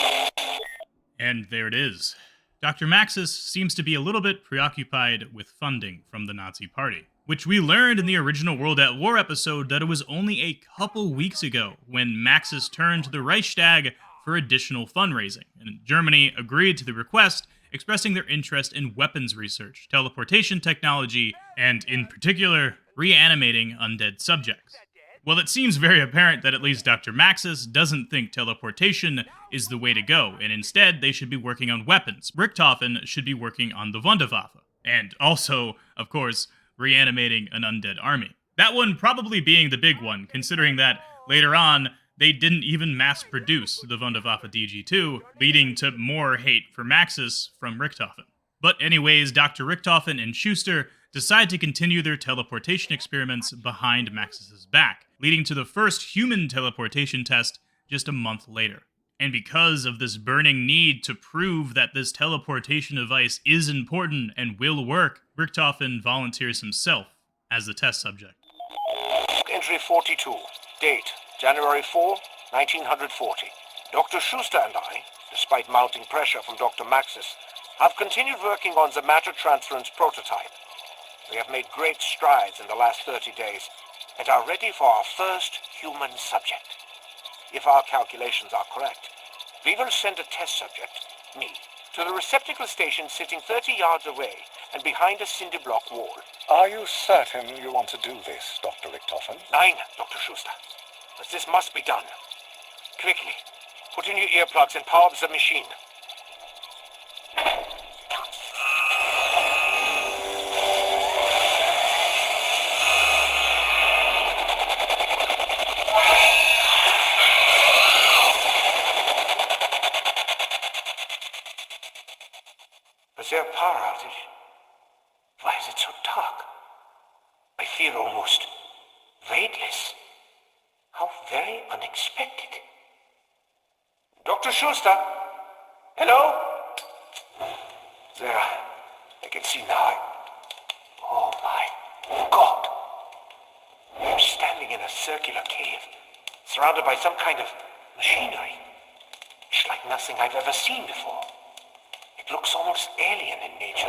And there it is. Dr. Maxis seems to be a little bit preoccupied with funding from the Nazi Party, which we learned in the original World at War episode that it was only a couple weeks ago when Maxis turned to the Reichstag for additional fundraising, and Germany agreed to the request, expressing their interest in weapons research, teleportation technology, and, in particular, reanimating undead subjects. Well, it seems very apparent that at least Dr. Maxis doesn't think teleportation is the way to go, and instead they should be working on weapons. Richtofen should be working on the Wunderwaffe, and also, of course, reanimating an undead army. That one probably being the big one, considering that later on, they didn't even mass-produce the Wunderwaffe DG2, leading to more hate for Maxis from Richtofen. But anyways, Dr. Richtofen and Schuster decide to continue their teleportation experiments behind Maxis's back, leading to the first human teleportation test just a month later. And because of this burning need to prove that this teleportation device is important and will work, Richtofen volunteers himself as the test subject. Entry 42. Date, January 4, 1940. Dr. Schuster and I, despite mounting pressure from Dr. Maxis, I've continued working on the matter transference prototype. We have made great strides in the last 30 days and are ready for our first human subject. If our calculations are correct, we will send a test subject, me, to the receptacle station sitting 30 yards away and behind a cinder block wall. Are you certain you want to do this, Dr. Richtofen? Nein, Dr. Schuster. But this must be done. Quickly, put in your earplugs and power up the machine. Was there a power outage? Why is it so dark? I feel almost weightless. How very unexpected. Dr. Schuster? Hello? There. I can see now. Oh my God. I'm standing in a circular cave, surrounded by some kind of machinery. It's like nothing I've ever seen before. It looks almost alien in nature.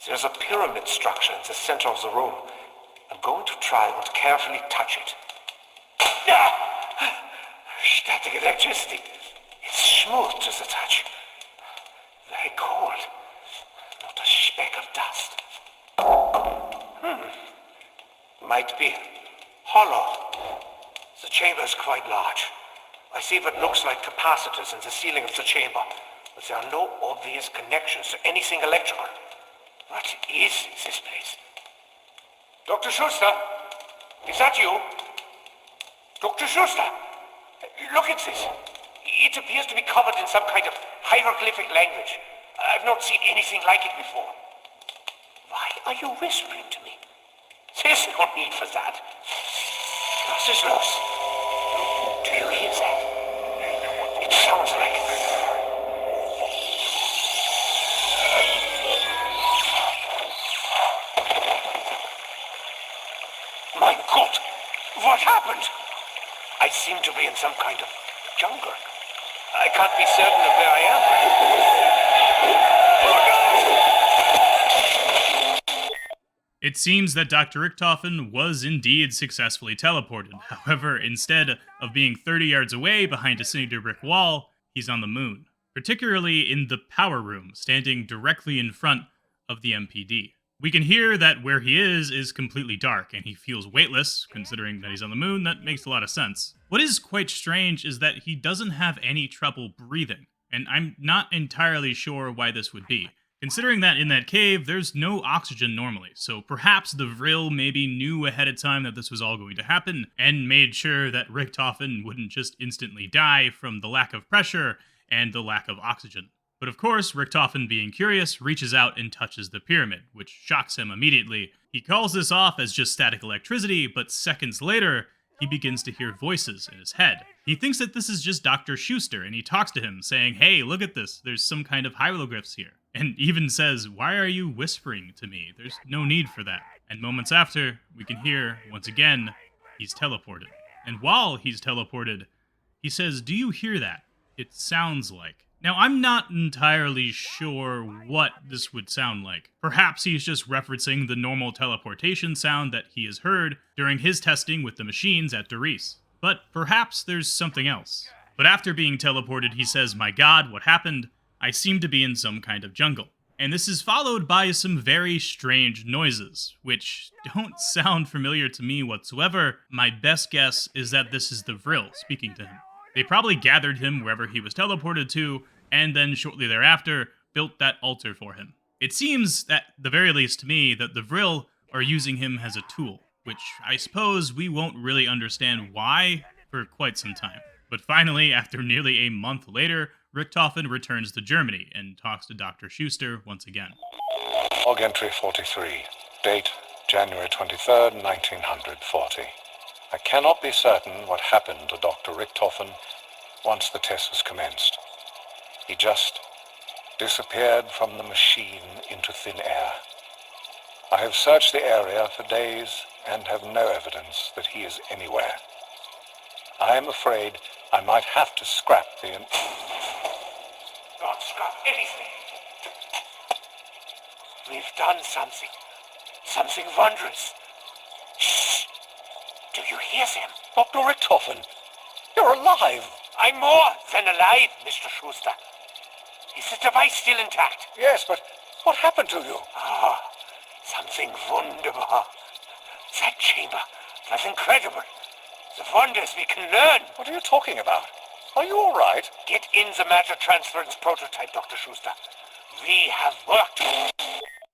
There's a pyramid structure in the center of the room. I'm going to try and carefully touch it. Ah! Static electricity. It's smooth to the touch. Very cold. Not a speck of dust. Might be hollow. The chamber is quite large. I see what looks like capacitors in the ceiling of the chamber, but there are no obvious connections to anything electrical. What is this place? Dr. Schuster? Is that you? Dr. Schuster? Look at this. It appears to be covered in some kind of hieroglyphic language. I've not seen anything like it before. Why are you whispering to me? There's no need for that. Glass is loose. Do you hear that? It sounds like... My God! What happened? I seem to be in some kind of jungle. I can't be certain of where I am. It seems that Dr. Richtofen was indeed successfully teleported. However, instead of being 30 yards away behind a cinder brick wall, he's on the moon, particularly in the power room, standing directly in front of the MPD. We can hear that where he is completely dark, and he feels weightless, considering that he's on the moon. That makes a lot of sense. What is quite strange is that he doesn't have any trouble breathing, and I'm not entirely sure why this would be. Considering that in that cave, there's no oxygen normally, so perhaps the Vrill maybe knew ahead of time that this was all going to happen, and made sure that Richtofen wouldn't just instantly die from the lack of pressure and the lack of oxygen. But of course, Richtofen, being curious, reaches out and touches the pyramid, which shocks him immediately. He calls this off as just static electricity, but seconds later, he begins to hear voices in his head. He thinks that this is just Dr. Schuster, and he talks to him, saying, "Hey, look at this, there's some kind of hieroglyphs here." And even says, "Why are you whispering to me? There's no need for that." And moments after, we can hear, once again, he's teleported. And while he's teleported, he says, "Do you hear that? It sounds like..." Now, I'm not entirely sure what this would sound like. Perhaps he's just referencing the normal teleportation sound that he has heard during his testing with the machines at Doris. But perhaps there's something else. But after being teleported, he says, "My God, what happened? I seem to be in some kind of jungle." And this is followed by some very strange noises, which don't sound familiar to me whatsoever. My best guess is that this is the Vrill speaking to him. They probably gathered him wherever he was teleported to, and then shortly thereafter, built that altar for him. It seems, at the very least to me, that the Vrill are using him as a tool, which I suppose we won't really understand why for quite some time. But finally, after nearly a month later, Richtofen returns to Germany and talks to Dr. Schuster once again. Log entry 43. Date January 23rd, 1940. I cannot be certain what happened to Dr. Richtofen once the test was commenced. He just disappeared from the machine into thin air. I have searched the area for days and have no evidence that he is anywhere. I am afraid I might have to scrap the... Not scrap anything. We've done something. Something wondrous. Shh! Do you hear them? Dr. Richtofen, you're alive. I'm more than alive, Mr. Schuster. Is the device still intact? Yes, but what happened to you? Ah, something wonderful. That chamber was incredible. The wonders we can learn. What are you talking about? Are you all right? Get in the matter transference prototype, Dr. Schuster. We have worked.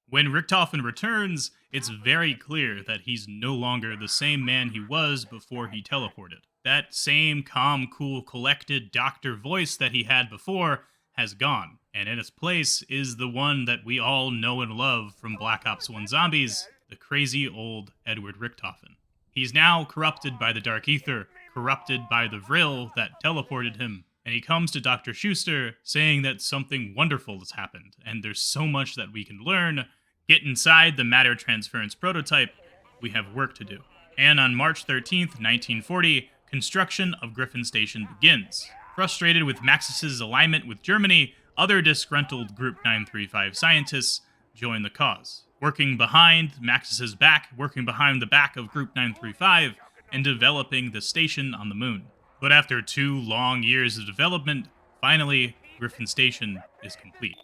When Richtofen returns, it's very clear that he's no longer the same man he was before he teleported. That same calm, cool, collected doctor voice that he had before has gone, and in its place is the one that we all know and love from Black Ops 1 Zombies, the crazy old Edward Richtofen. He's now corrupted by the Dark Ether, corrupted by the Vrill that teleported him, and he comes to Dr. Schuster saying that something wonderful has happened, and there's so much that we can learn. Get inside the matter transference prototype. We have work to do. And on March 13th, 1940, construction of Griffin Station begins. Frustrated with Maxis' alignment with Germany, other disgruntled Group 935 scientists join the cause, working behind Maxis' back, working behind the back of Group 935, and developing the station on the moon. But after 2 long years of development, finally, Griffin Station is complete.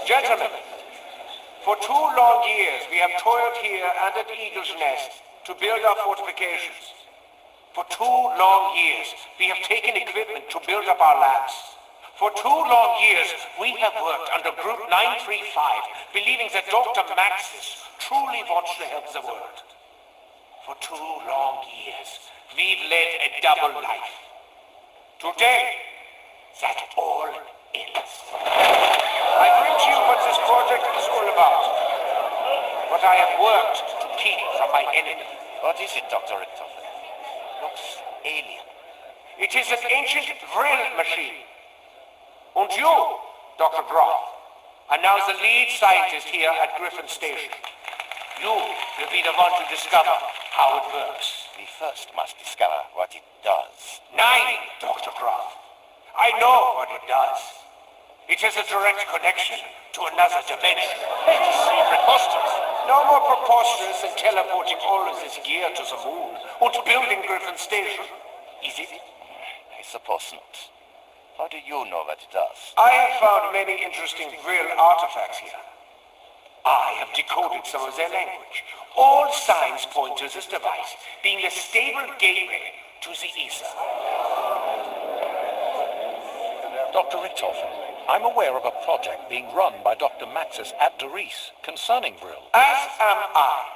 Gentlemen, for 2 long years we have toiled here under the Eagle's Nest to build our fortifications. For 2 long years we have taken equipment to build up our labs. For 2 long years we have worked under Group 935, believing that Dr. Maxis truly wants to help the world. For 2 long years we've led a double life. Today, that all ends. I bring to you what this project is all about. What I have worked to keep from my enemy. What is it, Dr. Richtofen? Looks alien. It is an ancient Vrill machine. And you, Dr. Groff, are now the lead scientist here at Griffin Station. You will be the one to discover how it works. We first must discover what it does. 9, Dr. Groff. I know what it does. It is a direct connection to another dimension. It is preposterous. No more preposterous than teleporting all of this gear to the moon and building Griffin Station, is it? I suppose not. How do you know what it does? I have found many interesting Vrill artifacts here. I have decoded some of their language. All signs point to this device being a stable gateway to the ether. Dr. Richtofen, I'm aware of a project being run by Dr. Maxis at Doris concerning Vrill. As am I.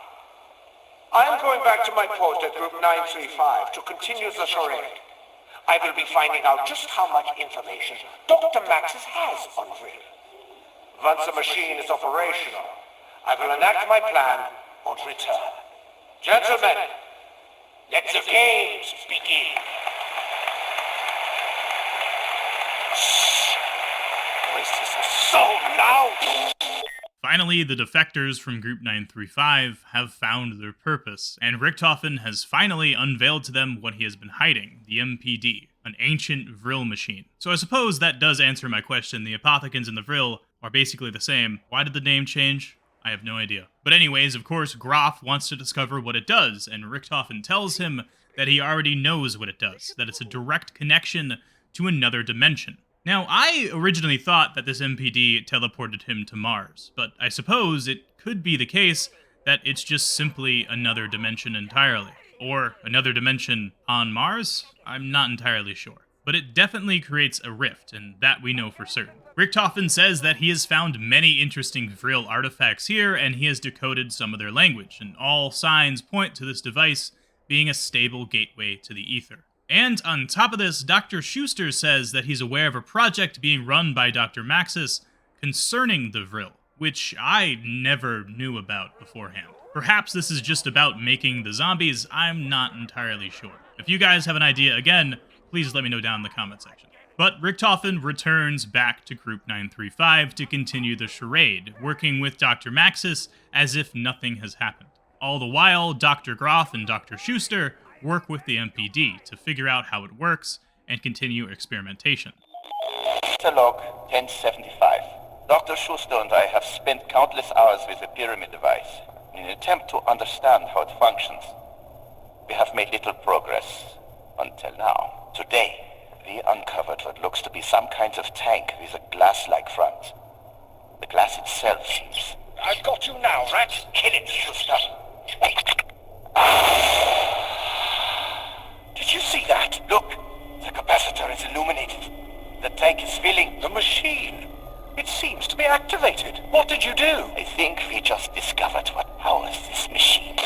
I am going back to my post at Group 935 to continue the charade. I will be finding out just how much information Dr. Maxis has on Vrill. Once the machine is operational, I will enact my plan and return. Gentlemen, let the games begin. Voices are so loud! Finally, the defectors from Group 935 have found their purpose, and Richtofen has finally unveiled to them what he has been hiding, the MPD, an ancient Vrill machine. So I suppose that does answer my question. The Apothecans and the Vrill are basically the same. Why did the name change? I have no idea. But anyways, of course, Groff wants to discover what it does, and Richtofen tells him that he already knows what it does, that it's a direct connection to another dimension. Now, I originally thought that this MPD teleported him to Mars, but I suppose it could be the case that it's just simply another dimension entirely. Or another dimension on Mars? I'm not entirely sure. But it definitely creates a rift, and that we know for certain. Richtofen says that he has found many interesting Vrill artifacts here, and he has decoded some of their language, and all signs point to this device being a stable gateway to the ether. And on top of this, Dr. Schuster says that he's aware of a project being run by Dr. Maxis concerning the Vrill, which I never knew about beforehand. Perhaps this is just about making the zombies, I'm not entirely sure. If you guys have an idea, again, please let me know down in the comment section. But Richtofen returns back to Group 935 to continue the charade, working with Dr. Maxis as if nothing has happened. All the while, Dr. Groff and Dr. Schuster work with the MPD to figure out how it works and continue experimentation. Log 1075. Dr. Schuster and I have spent countless hours with the pyramid device in an attempt to understand how it functions. We have made little progress until now. Today, we uncovered what looks to be some kind of tank with a glass-like front. The glass itself seems... I've got you now, rat. Kill it, Schuster. Did you see that? Look, the capacitor is illuminated. The tank is filling. The machine. It seems to be activated. What did you do? I think we just discovered what powers this machine.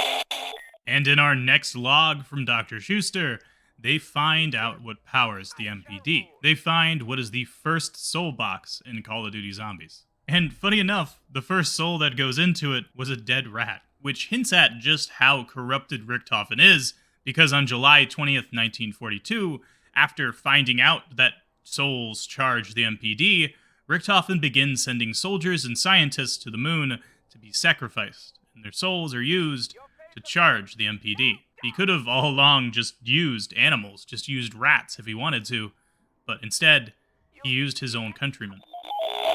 And in our next log from Dr. Schuster, they find out what powers the MPD. They find what is the first soul box in Call of Duty Zombies. And funny enough, the first soul that goes into it was a dead rat, which hints at just how corrupted Richtofen is, because on July 20th, 1942, after finding out that souls charge the MPD, Richtofen begins sending soldiers and scientists to the moon to be sacrificed, and their souls are used to charge the MPD. He could have all along just used animals, just used rats if he wanted to, but instead, he used his own countrymen.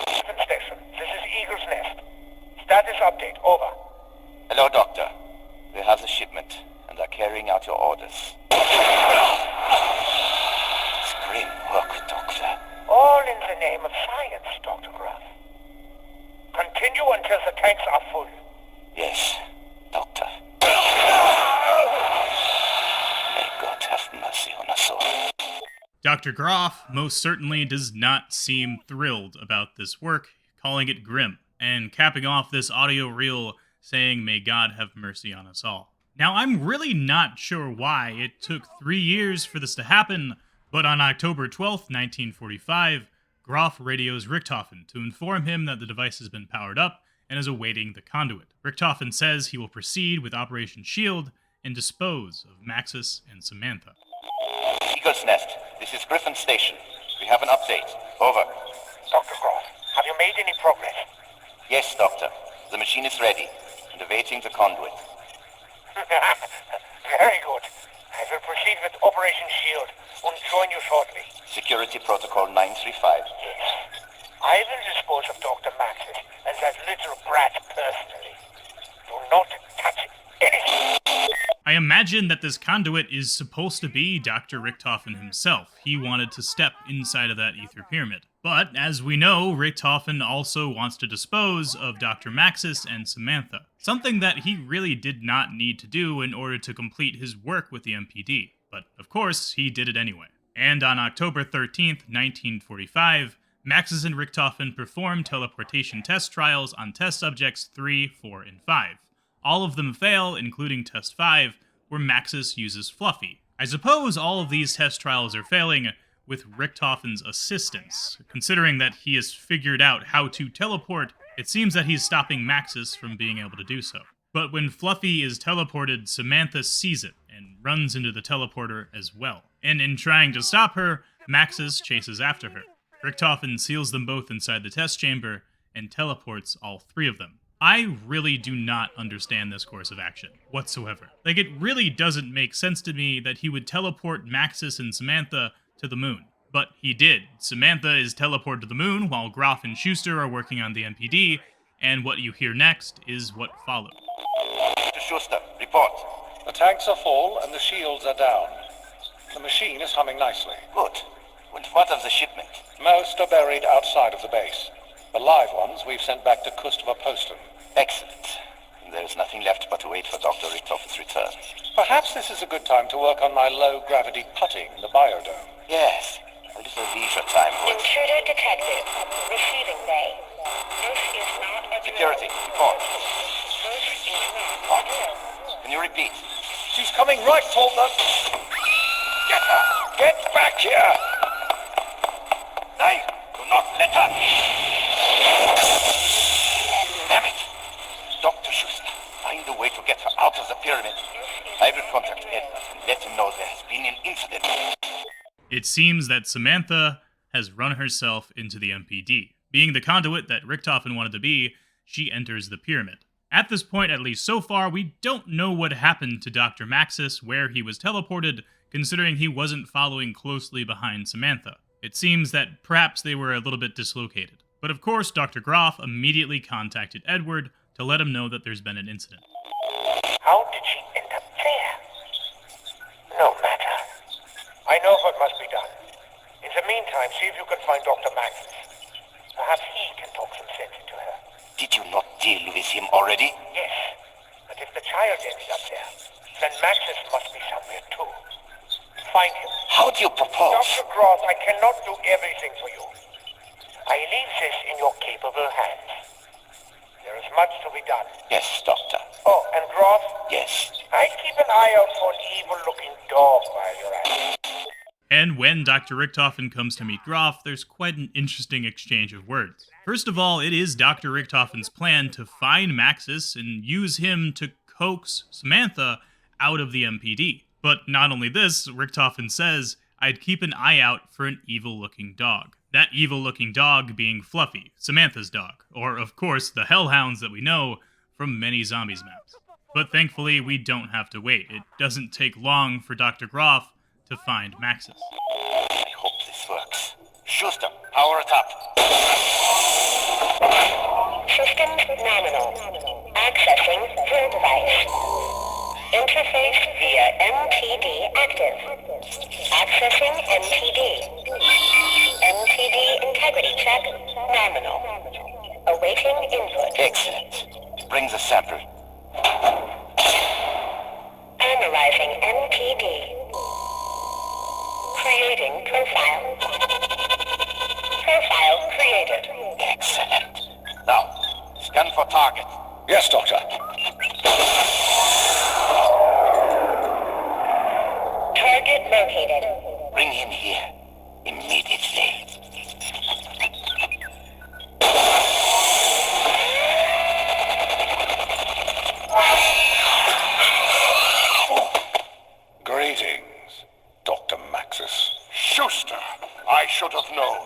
Station, this is Eagle's Nest. Status update, over. Hello, Doctor. We have the shipment and are carrying out your orders. It's grim work, Doctor. All in the name of science, Dr. Gruff. Continue until the tanks are full. Yes, Doctor. May God have mercy on us all. Dr. Groff most certainly does not seem thrilled about this work, calling it grim, and capping off this audio reel saying, "May God have mercy on us all." Now, I'm really not sure why it took 3 years for this to happen, but on October 12th, 1945, Groff radios Richtofen to inform him that the device has been powered up and is awaiting the conduit. Richtofen says he will proceed with Operation SHIELD and dispose of Maxis and Samantha. Eagle's Nest, this is Griffin Station. We have an update. Over. Dr. Groff, have you made any progress? Yes, Doctor. The machine is ready and awaiting the conduit. Very good. I will proceed with Operation SHIELD and join you shortly. Security Protocol 935. Yes. I will dispose of Dr. Maxis and that little brat personally. Do not touch anything. I imagine that this conduit is supposed to be Dr. Richtofen himself. He wanted to step inside of that ether pyramid. But, as we know, Richtofen also wants to dispose of Dr. Maxis and Samantha, something that he really did not need to do in order to complete his work with the MPD. But, of course, he did it anyway. And on October 13th, 1945, Maxis and Richtofen performed teleportation test trials on test subjects 3, 4, and 5. All of them fail, including test 5, where Maxis uses Fluffy. I suppose all of these test trials are failing with Richtofen's assistance. Considering that he has figured out how to teleport, it seems that he's stopping Maxis from being able to do so. But when Fluffy is teleported, Samantha sees it and runs into the teleporter as well. And in trying to stop her, Maxis chases after her. Richtofen seals them both inside the test chamber and teleports all 3 of them. I really do not understand this course of action whatsoever. Like, it really doesn't make sense to me that he would teleport Maxis and Samantha to the moon. But he did. Samantha is teleported to the moon while Groff and Schuster are working on the MPD, and what you hear next is what followed. Mr. Schuster, report. The tanks are full and the shields are down. The machine is humming nicely. Good. And what of the shipment? Most are buried outside of the base. The live ones we've sent back to Kustova Poston. Excellent. There is nothing left but to wait for Dr. Richtofen's return. Perhaps this is a good time to work on my low-gravity putting in the biodome. Yes, a little leisure time would. Intruder detected. Receiving bay. This is not a drill. Security, report. This is not What? a drill. Can you repeat? She's coming right for them! Get her! Get back here! Nay, do not let her! Damn it! Dr. Schuster, find a way to get her out of the pyramid. I will contact Edward and let him know there has been an incident. It seems that Samantha has run herself into the MPD. Being the conduit that Richtofen wanted to be, she enters the pyramid. At this point, at least so far, we don't know what happened to Dr. Maxis, where he was teleported, considering he wasn't following closely behind Samantha. It seems that perhaps they were a little bit dislocated. But of course, Dr. Groff immediately contacted Edward to let him know that there's been an incident. How did she end up there? No matter. I know what must be done. In the meantime, see if you can find Dr. Maxis. Perhaps he can talk some sense into her. Did you not deal with him already? Yes. And if the child ended up there, then Maxis must be somewhere too. Find him. How do you propose? Dr. Groff, I cannot do everything for you. I leave this in your capable hands. There is much to be done. Yes, Doctor. Oh, and Groff? Yes. I'd keep an eye out for an evil-looking dog while you're at it. And when Dr. Richtofen comes to meet Groff, there's quite an interesting exchange of words. First of all, it is Dr. Richtofen's plan to find Maxis and use him to coax Samantha out of the MPD. But not only this, Richtofen says, I'd keep an eye out for an evil-looking dog. That evil-looking dog being Fluffy, Samantha's dog, or of course the hellhounds that we know from many Zombies maps. But thankfully, we don't have to wait. It doesn't take long for Dr. Groff to find Maxis. I hope this works. Schuster, power it up. Systems nominal. Accessing Vrill device. Interface via MPD active. Accessing MPD. MPD integrity check nominal. Awaiting input. Excellent. Bring the sample. Analyzing MPD. Creating profile. Profile created. Excellent. Now, scan for target. Yes, Doctor. Target located. Bring him here. Immediately. Greetings, Dr. Maxis. Schuster, I should have known.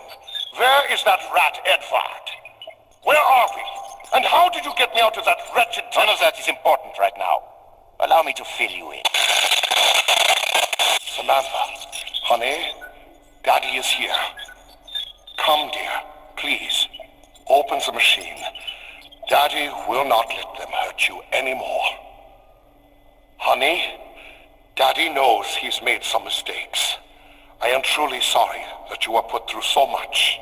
Where is that rat Edvard? Where are we? And how did you get me out of that wretched None of that is important right now. Allow me to fill you in. Samantha, honey, Daddy is here. Come, dear, please. Open the machine. Daddy will not let them hurt you anymore. Honey, Daddy knows he's made some mistakes. I am truly sorry that you were put through so much.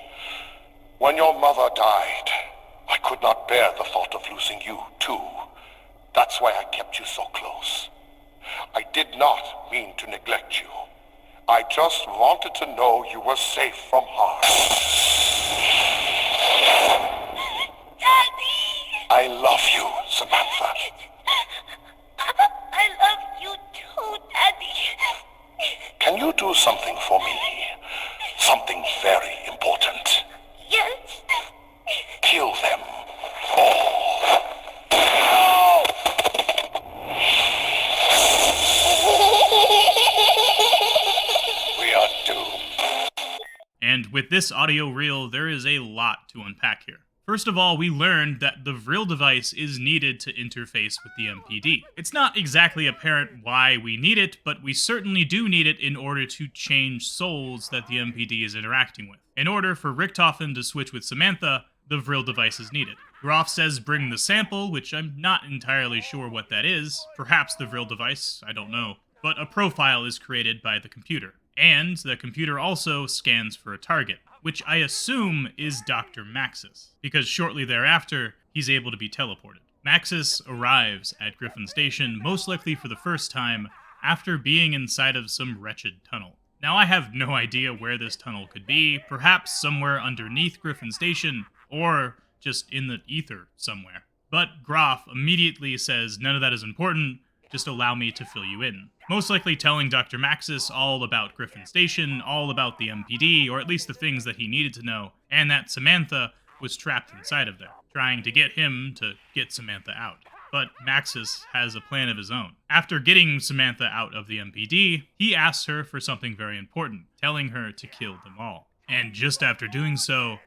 When your mother died, I could not bear the thought of losing you, too. That's why I kept you so close. I did not mean to neglect you. I just wanted to know you were safe from harm. Daddy! I love you, Samantha. I love you too, Daddy. Can you do something for me? Something very important. Yes. Kill them all. We are doomed. And with this audio reel, there is a lot to unpack here. First of all, we learned that the Vrill device is needed to interface with the MPD. It's not exactly apparent why we need it, but we certainly do need it in order to change souls that the MPD is interacting with. In order for Richtofen to switch with Samantha, the Vrill device is needed. Groff says bring the sample, which I'm not entirely sure what that is. Perhaps the Vrill device, I don't know. But a profile is created by the computer. And the computer also scans for a target, which I assume is Dr. Maxis, because shortly thereafter, he's able to be teleported. Maxis arrives at Griffin Station, most likely for the first time, after being inside of some wretched tunnel. Now, I have no idea where this tunnel could be, perhaps somewhere underneath Griffin Station, or just in the ether somewhere. But Groff immediately says none of that is important, just allow me to fill you in. Most likely telling Dr. Maxis all about Griffin Station, all about the MPD, or at least the things that he needed to know, and that Samantha was trapped inside of there, trying to get him to get Samantha out. But Maxis has a plan of his own. After getting Samantha out of the MPD, he asks her for something very important, telling her to kill them all. And just after doing so,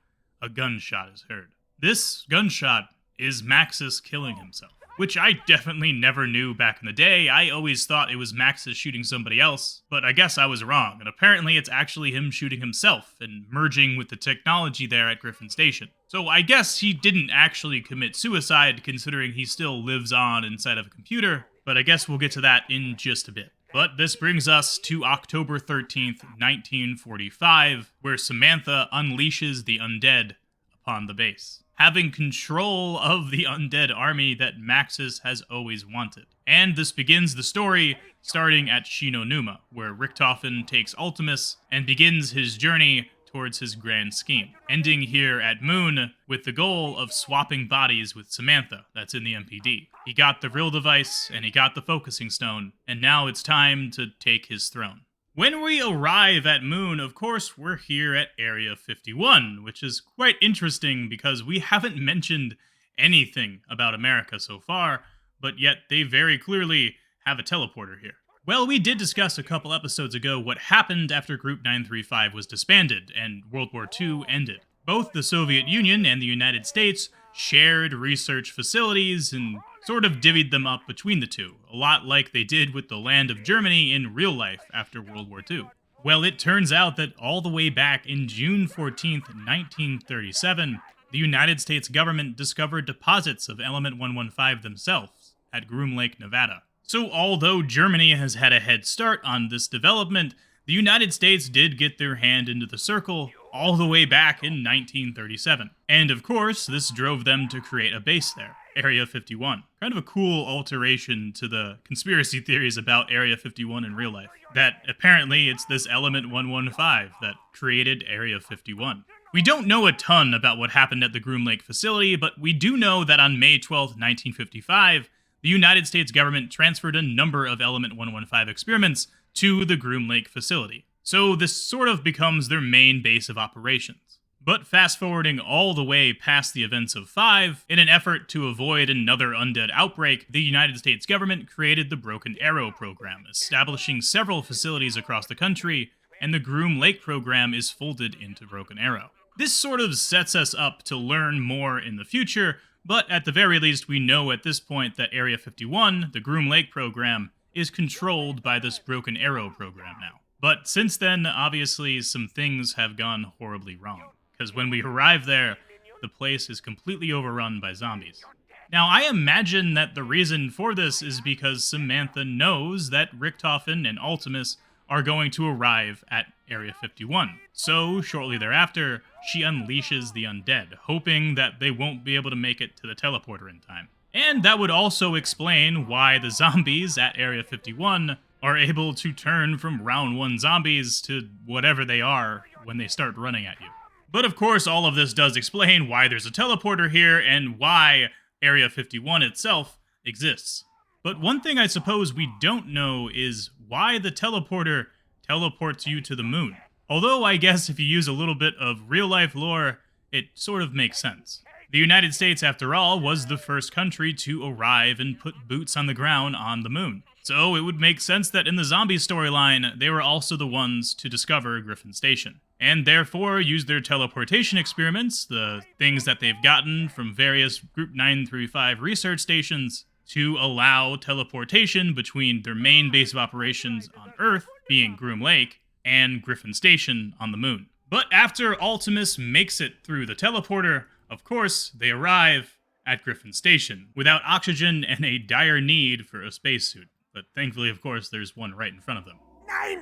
a gunshot is heard. This gunshot is Maxis killing himself. which I definitely never knew back in the day. I always thought it was Maxis shooting somebody else, but I guess I was wrong, and apparently it's actually him shooting himself and merging with the technology there at Griffin Station. So I guess he didn't actually commit suicide, considering he still lives on inside of a computer, but I guess we'll get to that in just a bit. But this brings us to October 13th, 1945, where Samantha unleashes the undead upon the base, having control of the undead army that Maxis has always wanted. And this begins the story starting at Shinonuma, where Richtofen takes Ultimus and begins his journey towards his grand scheme, ending here at Moon with the goal of swapping bodies with Samantha that's in the MPD. He got the Vrill device, and he got the focusing stone, and now it's time to take his throne. When we arrive at Moon, of course, we're here at Area 51, which is quite interesting because we haven't mentioned anything about America so far, but yet they very clearly have a teleporter here. Well, we did discuss a couple episodes ago what happened after Group 935 was disbanded and World War II ended. Both the Soviet Union and the United States shared research facilities and sort of divvied them up between the two, a lot like they did with the land of Germany in real life after World War II. Well, it turns out that all the way back in June 14th, 1937, the United States government discovered deposits of Element 115 themselves at Groom Lake, Nevada. So although Germany has had a head start on this development, the United States did get their hand into the circle all the way back in 1937. And of course, this drove them to create a base there, Area 51. Kind of a cool alteration to the conspiracy theories about Area 51 in real life, that apparently it's this Element 115 that created Area 51. We don't know a ton about what happened at the Groom Lake facility, but we do know that on May 12, 1955, the United States government transferred a number of Element 115 experiments to the Groom Lake facility. So this sort of becomes their main base of operations. But fast-forwarding all the way past the events of 5, in an effort to avoid another undead outbreak, the United States government created the Broken Arrow program, establishing several facilities across the country, and the Groom Lake program is folded into Broken Arrow. This sort of sets us up to learn more in the future, but at the very least we know at this point that Area 51, the Groom Lake program, is controlled by this Broken Arrow program now. But since then, obviously, some things have gone horribly wrong, because when we arrive there, the place is completely overrun by zombies. Now, I imagine that the reason for this is because Samantha knows that Richtofen and Ultimus are going to arrive at Area 51. So, shortly thereafter, she unleashes the undead, hoping that they won't be able to make it to the teleporter in time. And that would also explain why the zombies at Area 51 are able to turn from round 1 zombies to whatever they are when they start running at you. But of course, all of this does explain why there's a teleporter here and why Area 51 itself exists. But one thing I suppose we don't know is why the teleporter teleports you to the moon. Although I guess if you use a little bit of real-life lore, it sort of makes sense. The United States, after all, was the first country to arrive and put boots on the ground on the moon. So it would make sense that in the zombie storyline, they were also the ones to discover Griffin Station, and therefore use their teleportation experiments, the things that they've gotten from various Group 935 research stations, to allow teleportation between their main base of operations on Earth, being Groom Lake, and Griffin Station on the moon. But after Ultimus makes it through the teleporter, of course, they arrive at Griffin Station, without oxygen and a dire need for a spacesuit. But thankfully, of course, there's one right in front of them. 9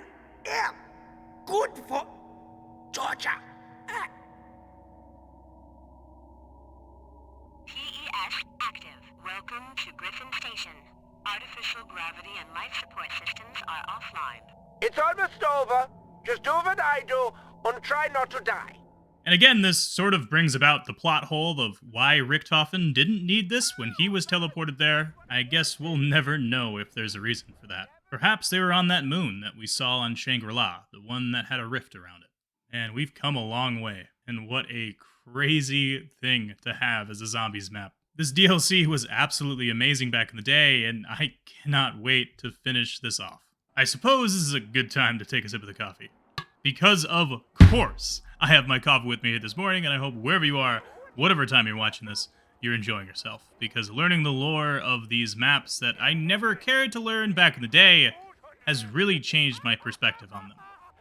good for Georgia. TES active. Welcome to Griffin Station. Artificial gravity and life support systems are offline. It's almost over. Just do what I do and try not to die. And again, this sort of brings about the plot hole of why Richtofen didn't need this when he was teleported there. I guess we'll never know if there's a reason for that. Perhaps they were on that moon that we saw on Shangri-La, the one that had a rift around it. And we've come a long way, and what a crazy thing to have as a zombies map. This DLC was absolutely amazing back in the day, and I cannot wait to finish this off. I suppose this is a good time to take a sip of the coffee. Because of course, I have my coffee with me here this morning, and I hope wherever you are, whatever time you're watching this, you're enjoying yourself, because learning the lore of these maps that I never cared to learn back in the day has really changed my perspective on them.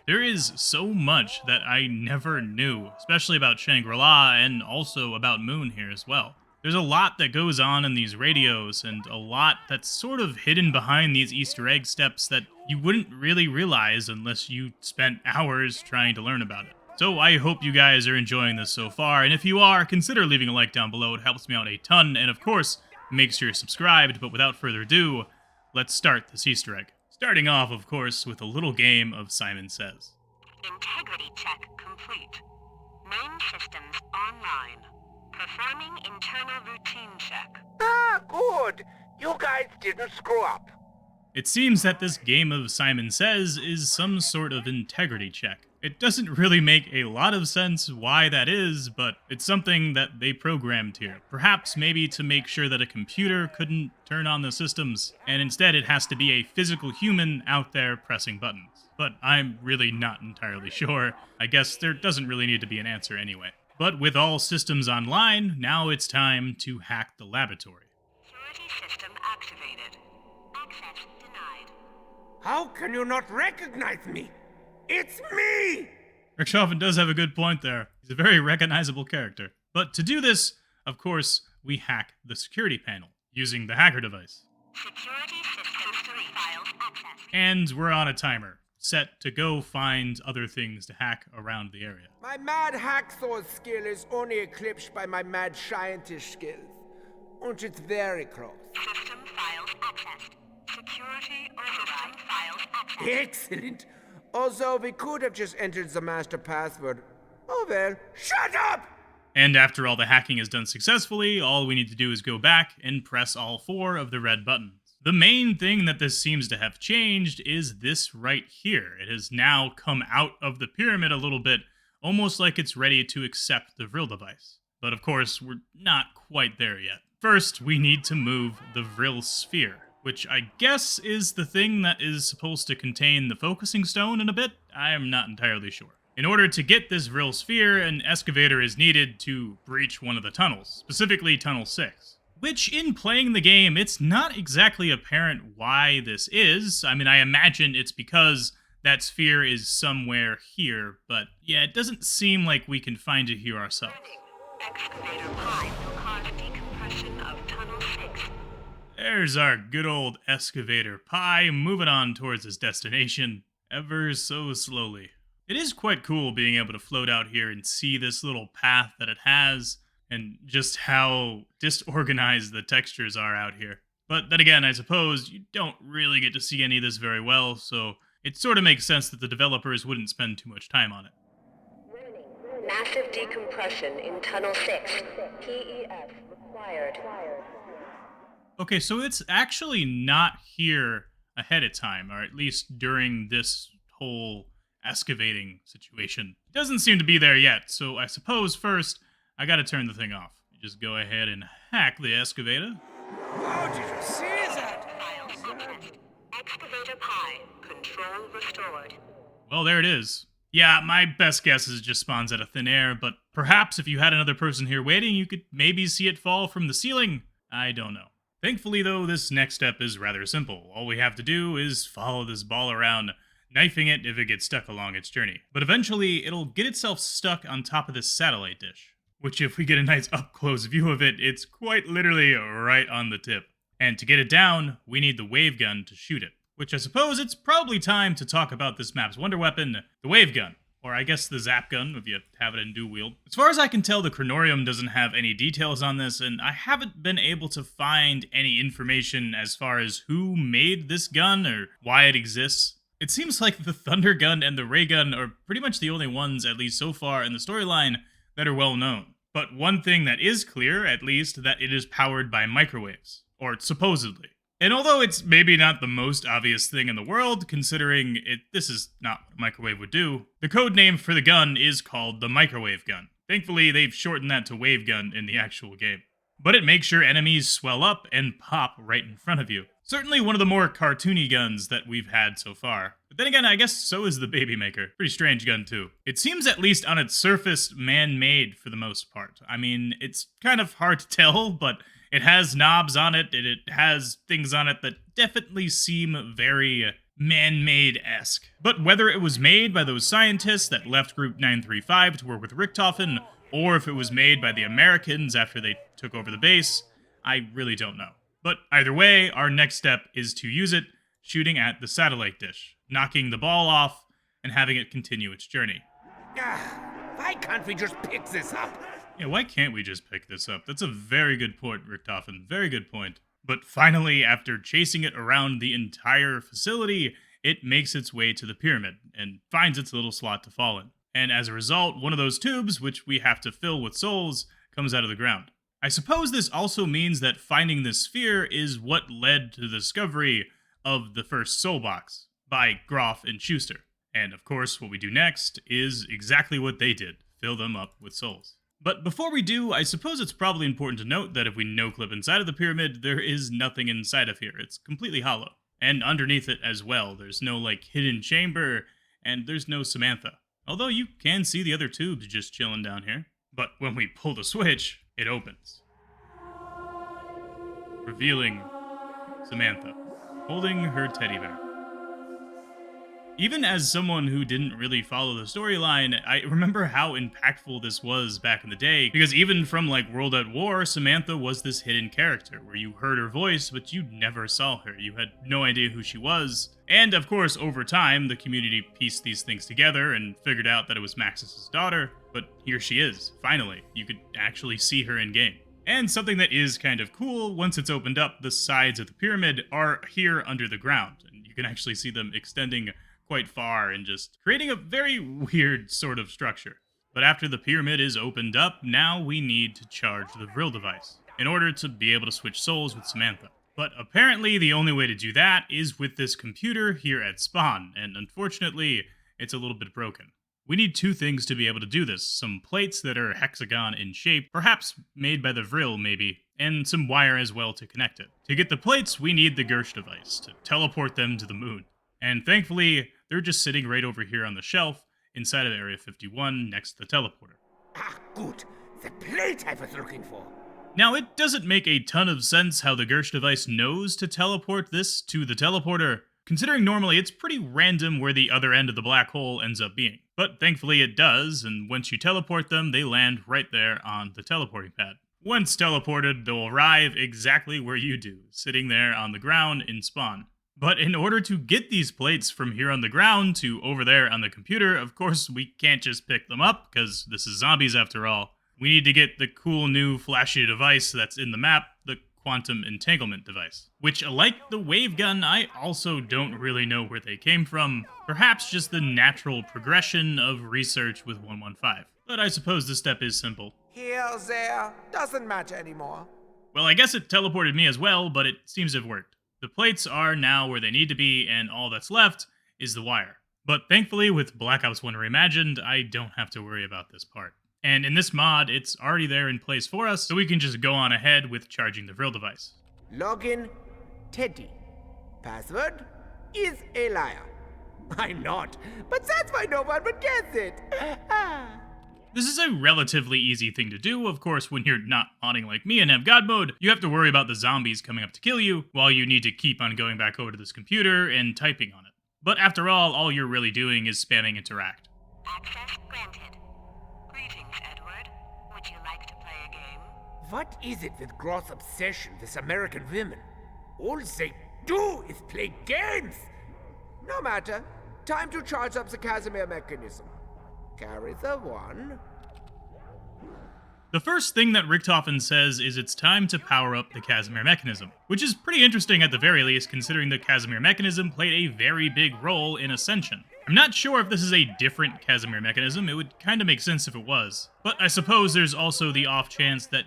There is so much that I never knew, especially about Shangri-La and also about Moon here as well. There's a lot that goes on in these radios, and a lot that's sort of hidden behind these Easter egg steps that you wouldn't really realize unless you spent hours trying to learn about it. So I hope you guys are enjoying this so far, and if you are, consider leaving a like down below. It helps me out a ton, and of course, make sure you're subscribed. But without further ado, let's start this Easter egg. Starting off, of course, with a little game of Simon Says. Integrity check complete. Main systems online. Performing internal routine check. Ah, good. You guys didn't screw up. It seems that this game of Simon Says is some sort of integrity check. It doesn't really make a lot of sense why that is, but it's something that they programmed here. Perhaps maybe to make sure that a computer couldn't turn on the systems, and instead it has to be a physical human out there pressing buttons. But I'm really not entirely sure. I guess there doesn't really need to be an answer anyway. But with all systems online, now it's time to hack the laboratory. Security system activated. Access denied. How can you not recognize me? It's me! Richtofen does have a good point there. He's a very recognizable character. But to do this, of course, we hack the security panel using the hacker device. Security system 3 files accessed. And we're on a timer, set to go find other things to hack around the area. My mad hacksaw skill is only eclipsed by my mad scientist skills. And it's very close. System files accessed. Security override files accessed. Excellent. Although we could have just entered the master password. Oh well, shut up! And after all the hacking is done successfully, all we need to do is go back and press all 4 of the red buttons. The main thing that this seems to have changed is this right here. It has now come out of the pyramid a little bit, almost like it's ready to accept the Vrill device. But of course, we're not quite there yet. First, we need to move the Vrill sphere, which I guess is the thing that is supposed to contain the focusing stone in a bit. I am not entirely sure. In order to get this Vrill sphere, an excavator is needed to breach one of the tunnels, specifically Tunnel 6. Which, in playing the game, it's not exactly apparent why this is. I mean, I imagine it's because that sphere is somewhere here, but yeah, it doesn't seem like we can find it here ourselves. Excavator pi will cause decompression of Tunnel 6. There's our good old excavator pi moving on towards his destination, ever so slowly. It is quite cool being able to float out here and see this little path that it has, and just how disorganized the textures are out here. But then again, I suppose you don't really get to see any of this very well, so it sort of makes sense that the developers wouldn't spend too much time on it. Massive decompression in Tunnel 6. PEF required. Okay, so it's actually not here ahead of time, or at least during this whole excavating situation. It doesn't seem to be there yet, so I suppose first, I gotta turn the thing off. Just go ahead and hack the excavator. How did you see that? Excavator pi. Control restored. Well, there it is. Yeah, my best guess is it just spawns out of thin air, but perhaps if you had another person here waiting, you could maybe see it fall from the ceiling. I don't know. Thankfully, though, this next step is rather simple. All we have to do is follow this ball around, knifing it if it gets stuck along its journey. But eventually, it'll get itself stuck on top of this satellite dish, which if we get a nice up-close view of it, it's quite literally right on the tip. And to get it down, we need the wave gun to shoot it, which I suppose it's probably time to talk about this map's wonder weapon, the wave gun. Or I guess the zap gun, if you have it in dual wield. As far as I can tell, the Chronorium doesn't have any details on this, and I haven't been able to find any information as far as who made this gun or why it exists. It seems like the Thunder Gun and the Ray Gun are pretty much the only ones, at least so far in the storyline, that are well known. But one thing that is clear, at least, that it is powered by microwaves. Or supposedly. And although it's maybe not the most obvious thing in the world, considering this is not what a microwave would do, the code name for the gun is called the microwave gun. Thankfully, they've shortened that to wave gun in the actual game. But it makes your enemies swell up and pop right in front of you. Certainly one of the more cartoony guns that we've had so far. But then again, I guess so is the Babymaker. Pretty strange gun too. It seems, at least on its surface, man-made for the most part. I mean, it's kind of hard to tell, but it has knobs on it, and it has things on it that definitely seem very man-made-esque. But whether it was made by those scientists that left Group 935 to work with Richtofen, or if it was made by the Americans after they took over the base, I really don't know. But either way, our next step is to use it, shooting at the satellite dish, knocking the ball off, and having it continue its journey. Why can't we just pick this up? Yeah, why can't we just pick this up? That's a very good point, Richtofen. Very good point. But finally, after chasing it around the entire facility, it makes its way to the pyramid, and finds its little slot to fall in. And as a result, one of those tubes, which we have to fill with souls, comes out of the ground. I suppose this also means that finding this sphere is what led to the discovery of the first soul box by Groff and Schuster. And of course, what we do next is exactly what they did, fill them up with souls. But before we do, I suppose it's probably important to note that if we no-clip inside of the pyramid, there is nothing inside of here. It's completely hollow. And underneath it as well, there's no, hidden chamber, and there's no Samantha. Although you can see the other tubes just chilling down here. But when we pull the switch, it opens, revealing Samantha, holding her teddy bear. Even as someone who didn't really follow the storyline, I remember how impactful this was back in the day, because even from World at War, Samantha was this hidden character, where you heard her voice, but you never saw her. You had no idea who she was. And of course, over time, the community pieced these things together and figured out that it was Maxis' daughter, but here she is, finally. You could actually see her in-game. And something that is kind of cool, once it's opened up, the sides of the pyramid are here under the ground, and you can actually see them extending quite far and just creating a very weird sort of structure. But after the pyramid is opened up, now we need to charge the Vrill device in order to be able to switch souls with Samantha. But apparently the only way to do that is with this computer here at spawn, and unfortunately, it's a little bit broken. We need two things to be able to do this: some plates that are hexagon in shape, perhaps made by the Vrill maybe, and some wire as well to connect it. To get the plates, we need the Gersh device to teleport them to the moon. And thankfully, they're just sitting right over here on the shelf inside of Area 51 next to the teleporter. Good. The plate I was looking for. Now, it doesn't make a ton of sense how the Gersh device knows to teleport this to the teleporter, considering normally it's pretty random where the other end of the black hole ends up being. But thankfully it does, and once you teleport them, they land right there on the teleporting pad. Once teleported, they'll arrive exactly where you do, sitting there on the ground in spawn. But in order to get these plates from here on the ground to over there on the computer, of course we can't just pick them up, because this is zombies after all. We need to get the cool new flashy device that's in the map, the quantum entanglement device. Which, like the wave gun, I also don't really know where they came from. Perhaps just the natural progression of research with 115. But I suppose the step is simple. Here, there, doesn't matter anymore. Well, I guess it teleported me as well, but it seems to have worked. The plates are now where they need to be, and all that's left is the wire. But thankfully, with Black Ops 1 Reimagined, I don't have to worry about this part. And in this mod, it's already there in place for us, so we can just go on ahead with charging the Vrill device. Login, Teddy. Password is a liar. I'm not, but that's why no one would guess it. This is a relatively easy thing to do. Of course, when you're not modding like me and have God mode, you have to worry about the zombies coming up to kill you, while you need to keep on going back over to this computer and typing on it. But after all you're really doing is spamming interact. Access granted. Greetings, Edward. Would you like to play a game? What is it with Groth's obsession with American women? All they do is play games! No matter. Time to charge up the Casimir mechanism. Carry the one. The first thing that Richtofen says is it's time to power up the Casimir mechanism, which is pretty interesting at the very least, considering the Casimir mechanism played a very big role in Ascension. I'm not sure if this is a different Casimir mechanism. It would kind of make sense if it was. But I suppose there's also the off chance that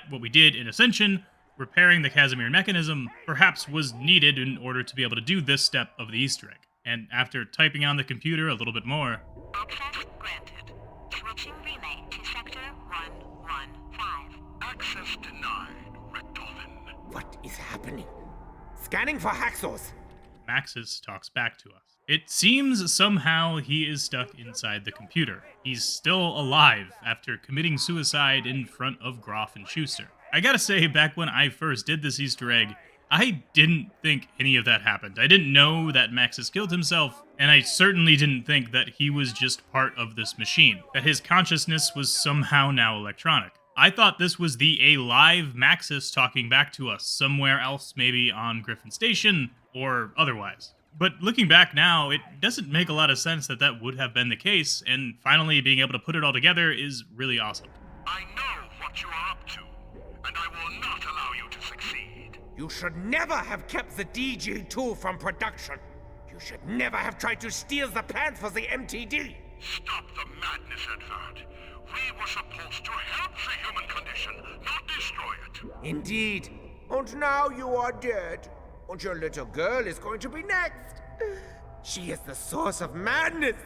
what we did in Ascension, repairing the Casimir mechanism, perhaps was needed in order to be able to do this step of the Easter egg. And after typing on the computer a little bit more... Access granted. Switching relay to Sector 115. Access denied, Richtofen. What is happening? The Scanning for hacksaws. Maxis talks back to us. It seems somehow he is stuck inside the computer. He's still alive after committing suicide in front of Groff and Schuster. I gotta say, back when I first did this Easter egg, I didn't think any of that happened. I didn't know that Maxis killed himself, and I certainly didn't think that he was just part of this machine, that his consciousness was somehow now electronic. I thought this was the alive Maxis talking back to us, somewhere else maybe on Griffin Station, or otherwise. But looking back now, it doesn't make a lot of sense that that would have been the case, and finally being able to put it all together is really awesome. I know what you are up to, and I will not allow you to succeed. You should never have kept the DG2 from production. You should never have tried to steal the plans for the MTD. Stop the madness, Edward. We were supposed to help the human condition, not destroy it. Indeed. And now you are dead. And your little girl is going to be next. She is the source of madness,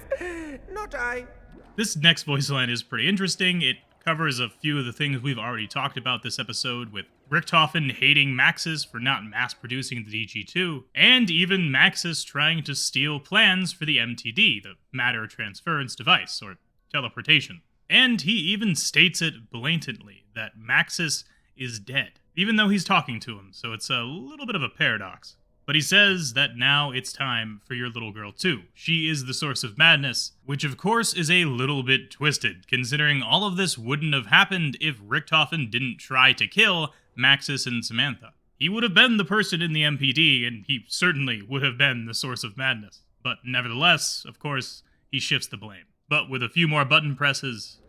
not I. This next voice line is pretty interesting. It covers a few of the things we've already talked about this episode, with Richtofen hating Maxis for not mass-producing the DG2, and even Maxis trying to steal plans for the MTD, the matter transference device, or teleportation. And he even states it blatantly, that Maxis is dead, even though he's talking to him, so it's a little bit of a paradox. But he says that now it's time for your little girl too. She is the source of madness, which of course is a little bit twisted, considering all of this wouldn't have happened if Richtofen didn't try to kill Maxis and Samantha. He would have been the person in the MPD, and he certainly would have been the source of madness. But nevertheless, of course, he shifts the blame. But with a few more button presses...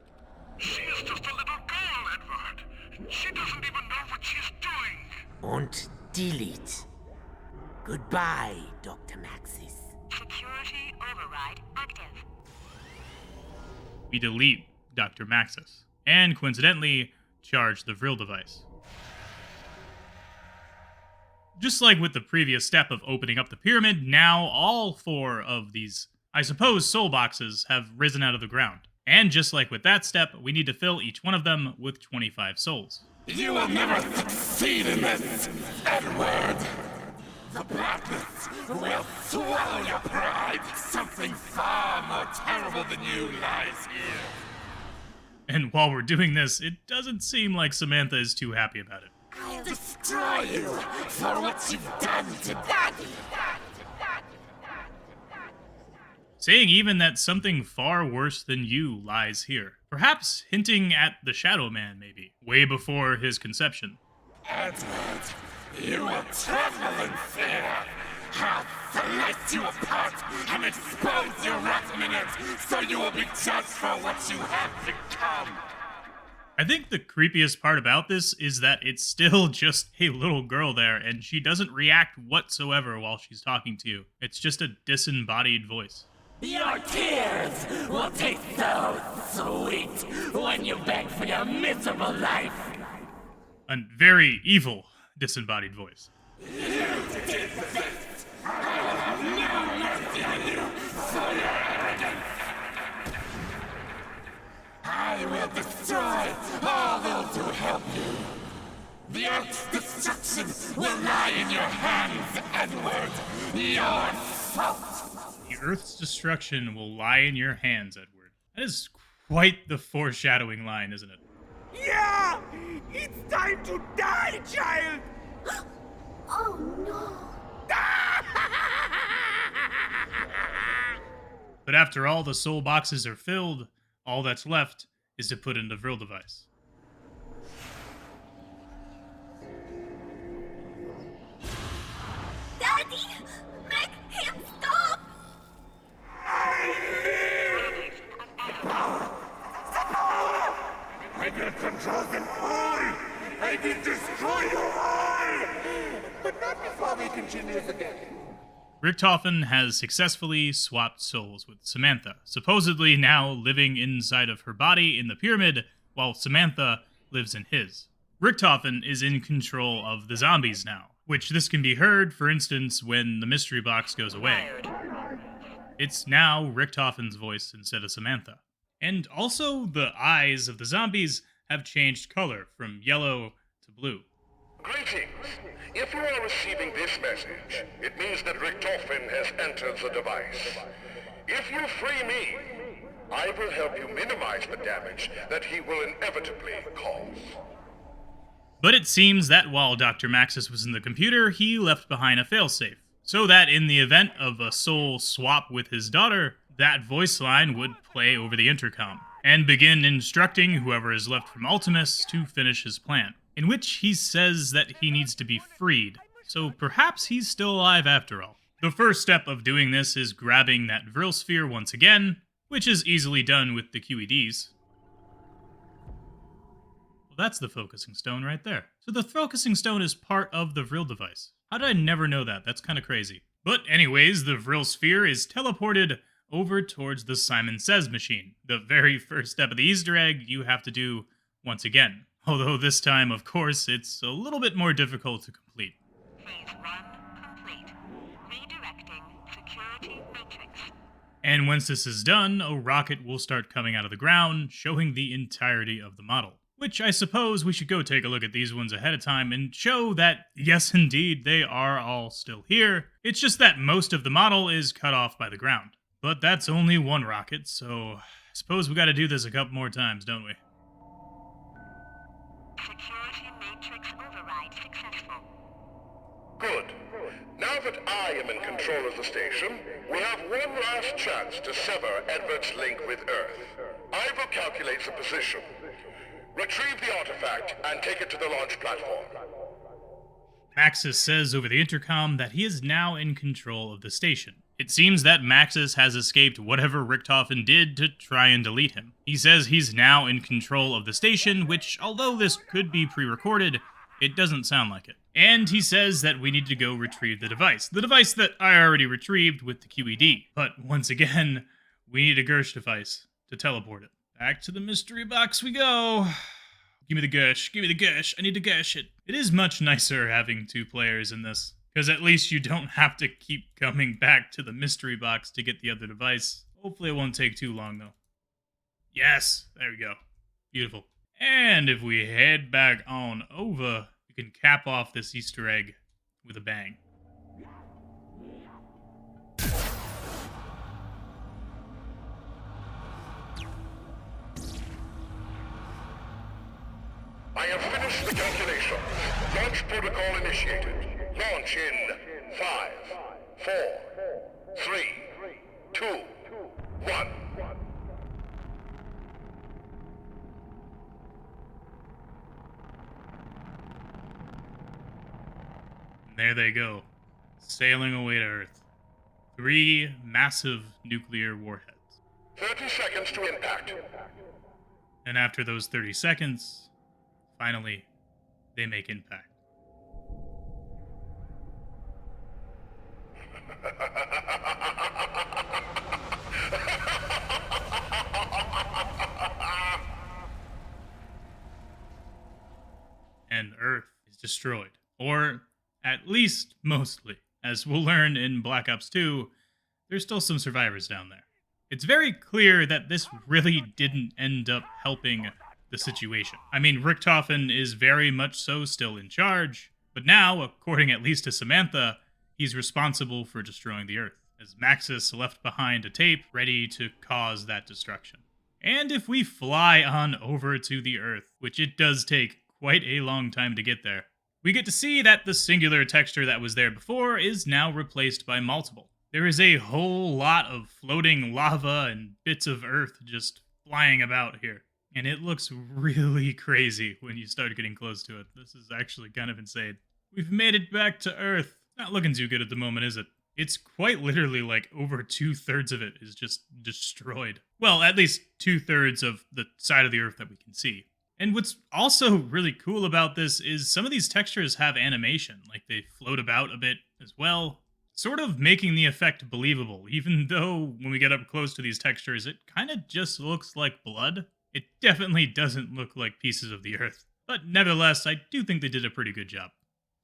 She is just a little girl, Edward. She doesn't even know what she's doing. And delete. Goodbye, Dr. Maxis. Security override active. We delete Dr. Maxis, and coincidentally, charge the Vrill device. Just like with the previous step of opening up the pyramid, now all 4 of these, I suppose, soul boxes have risen out of the ground. And just like with that step, we need to fill each one of them with 25 souls. You will never succeed in this, Edward! The blackness will swallow your pride! Something far more terrible than you lies here! And while we're doing this, it doesn't seem like Samantha is too happy about it. I'll destroy you for what you've done to Daddy! Saying even that something far worse than you lies here. Perhaps hinting at the Shadow Man, maybe, way before his conception. Edward, you will tremble in fear. I'll slice you apart and expose your rotten innards so you will be judged for what you have become. I think the creepiest part about this is that it's still just a little girl there, and she doesn't react whatsoever while she's talking to you. It's just a disembodied voice. Your tears will taste so sweet when you beg for your miserable life. A very evil disembodied voice. You did this! I will have no mercy on you for your arrogance! I will destroy all those who help you! The Earth's destruction will lie in your hands, Edward! Your fault! The Earth's destruction will lie in your hands, Edward. That is quite the foreshadowing line, isn't it? Yeah! It's time to die, child! Oh no. But after all the soul boxes are filled, all that's left is to put in the Vrill device. Daddy! Make him stop! I will control them all! I will destroy you all! But not before we continue the game. Richtofen has successfully swapped souls with Samantha, supposedly now living inside of her body in the pyramid, while Samantha lives in his. Richtofen is in control of the zombies now, which this can be heard, for instance, when the mystery box goes away. It's now Richtofen's voice instead of Samantha. And also, the eyes of the zombies have changed color from yellow to blue. Greetings. If you are receiving this message, it means that Richtofen has entered the device. If you free me, I will help you minimize the damage that he will inevitably cause. But it seems that while Dr. Maxis was in the computer, he left behind a failsafe, so that in the event of a soul swap with his daughter, that voice line would play over the intercom, and begin instructing whoever is left from Ultimus to finish his plan, in which he says that he needs to be freed, so perhaps he's still alive after all. The first step of doing this is grabbing that Vrill sphere once again, which is easily done with the QEDs. Well, that's the focusing stone right there. So the focusing stone is part of the Vrill device. How did I never know that? That's kind of crazy. But anyways, the Vrill sphere is teleported over towards the Simon Says machine. The very first step of the Easter egg you have to do once again. Although this time, of course, it's a little bit more difficult to complete. Phase 1 complete. Redirecting security matrix. And once this is done, a rocket will start coming out of the ground, showing the entirety of the model. Which I suppose we should go take a look at these ones ahead of time and show that, yes indeed, they are all still here. It's just that most of the model is cut off by the ground. But that's only one rocket, so I suppose we gotta do this a couple more times, don't we? Security matrix override successful. Good. Now that I am in control of the station, we have one last chance to sever Edward's link with Earth. I will calculate the position. Retrieve the artifact and take it to the launch platform. Maxis says over the intercom that he is now in control of the station. It seems that Maxis has escaped whatever Richtofen did to try and delete him. He says he's now in control of the station, which, although this could be pre-recorded, it doesn't sound like it. And he says that we need to go retrieve the device that I already retrieved with the QED. But once again, we need a Gersh device to teleport it. Back to the mystery box we go. Give me the Gersh, I need to Gersh it. It is much nicer having two players in this, because at least you don't have to keep coming back to the mystery box to get the other device. Hopefully it won't take too long though. Yes, there we go. Beautiful. And if we head back on over, we can cap off this Easter egg with a bang. I have finished the calculations. Launch protocol initiated. Launch in 5, 4, 3, 2, 1. And there they go, sailing away to Earth. 3 massive nuclear warheads. 30 seconds to impact. And after those 30 seconds, finally, they make impact. And Earth is destroyed. Or, at least, mostly. As we'll learn in Black Ops 2, there's still some survivors down there. It's very clear that this really didn't end up helping the situation. I mean, Richtofen is very much so still in charge, but now, according at least to Samantha, he's responsible for destroying the Earth, as Maxis left behind a tape ready to cause that destruction. And if we fly on over to the Earth, which it does take quite a long time to get there, we get to see that the singular texture that was there before is now replaced by multiple. There is a whole lot of floating lava and bits of Earth just flying about here. And it looks really crazy when you start getting close to it. This is actually kind of insane. We've made it back to Earth. Not looking too good at the moment, is it? It's quite literally like over 2/3 of it is just destroyed. Well, at least 2/3 of the side of the Earth that we can see. And what's also really cool about this is some of these textures have animation, like they float about a bit as well, sort of making the effect believable, even though when we get up close to these textures, it kind of just looks like blood. It definitely doesn't look like pieces of the Earth, but nevertheless, I do think they did a pretty good job.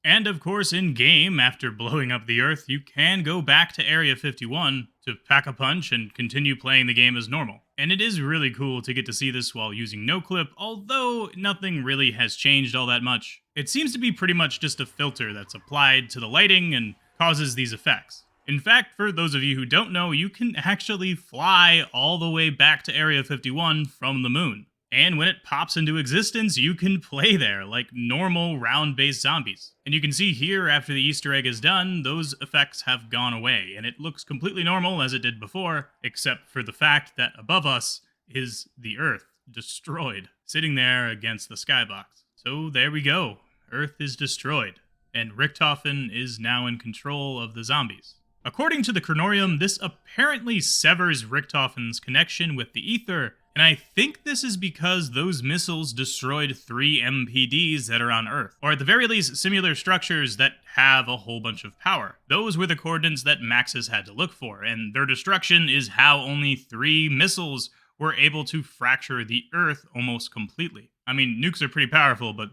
And of course, in-game, after blowing up the Earth, you can go back to Area 51 to pack a punch and continue playing the game as normal. And it is really cool to get to see this while using no-clip, although nothing really has changed all that much. It seems to be pretty much just a filter that's applied to the lighting and causes these effects. In fact, for those of you who don't know, you can actually fly all the way back to Area 51 from the moon. And when it pops into existence, you can play there like normal round-based zombies. And you can see here, after the Easter egg is done, those effects have gone away, and it looks completely normal as it did before, except for the fact that above us is the Earth, destroyed, sitting there against the skybox. So there we go. Earth is destroyed, and Richtofen is now in control of the zombies. According to the Chronorium, this apparently severs Richtofen's connection with the ether, and I think this is because those missiles destroyed 3 MPDs that are on Earth, or at the very least, similar structures that have a whole bunch of power. Those were the coordinates that Maxis had to look for, and their destruction is how only 3 missiles were able to fracture the Earth almost completely. I mean, nukes are pretty powerful, but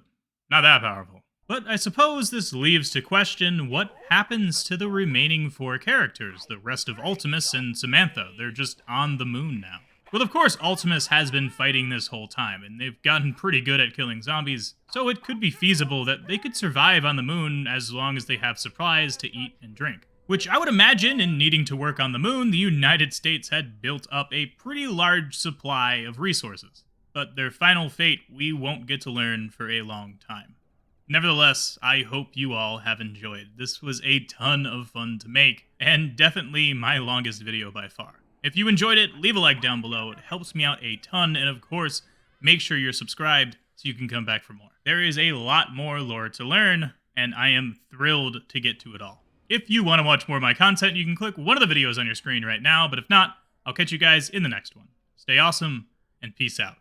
not that powerful. But I suppose this leaves to question what happens to the remaining 4 characters, the rest of Ultimus and Samantha. They're just on the moon now. Well, of course, Ultimus has been fighting this whole time, and they've gotten pretty good at killing zombies, so it could be feasible that they could survive on the moon as long as they have supplies to eat and drink. Which I would imagine, in needing to work on the moon, the United States had built up a pretty large supply of resources. But their final fate we won't get to learn for a long time. Nevertheless, I hope you all have enjoyed. This was a ton of fun to make, and definitely my longest video by far. If you enjoyed it, leave a like down below. It helps me out a ton, and of course, make sure you're subscribed so you can come back for more. There is a lot more lore to learn, and I am thrilled to get to it all. If you want to watch more of my content, you can click one of the videos on your screen right now, but if not, I'll catch you guys in the next one. Stay awesome, and peace out.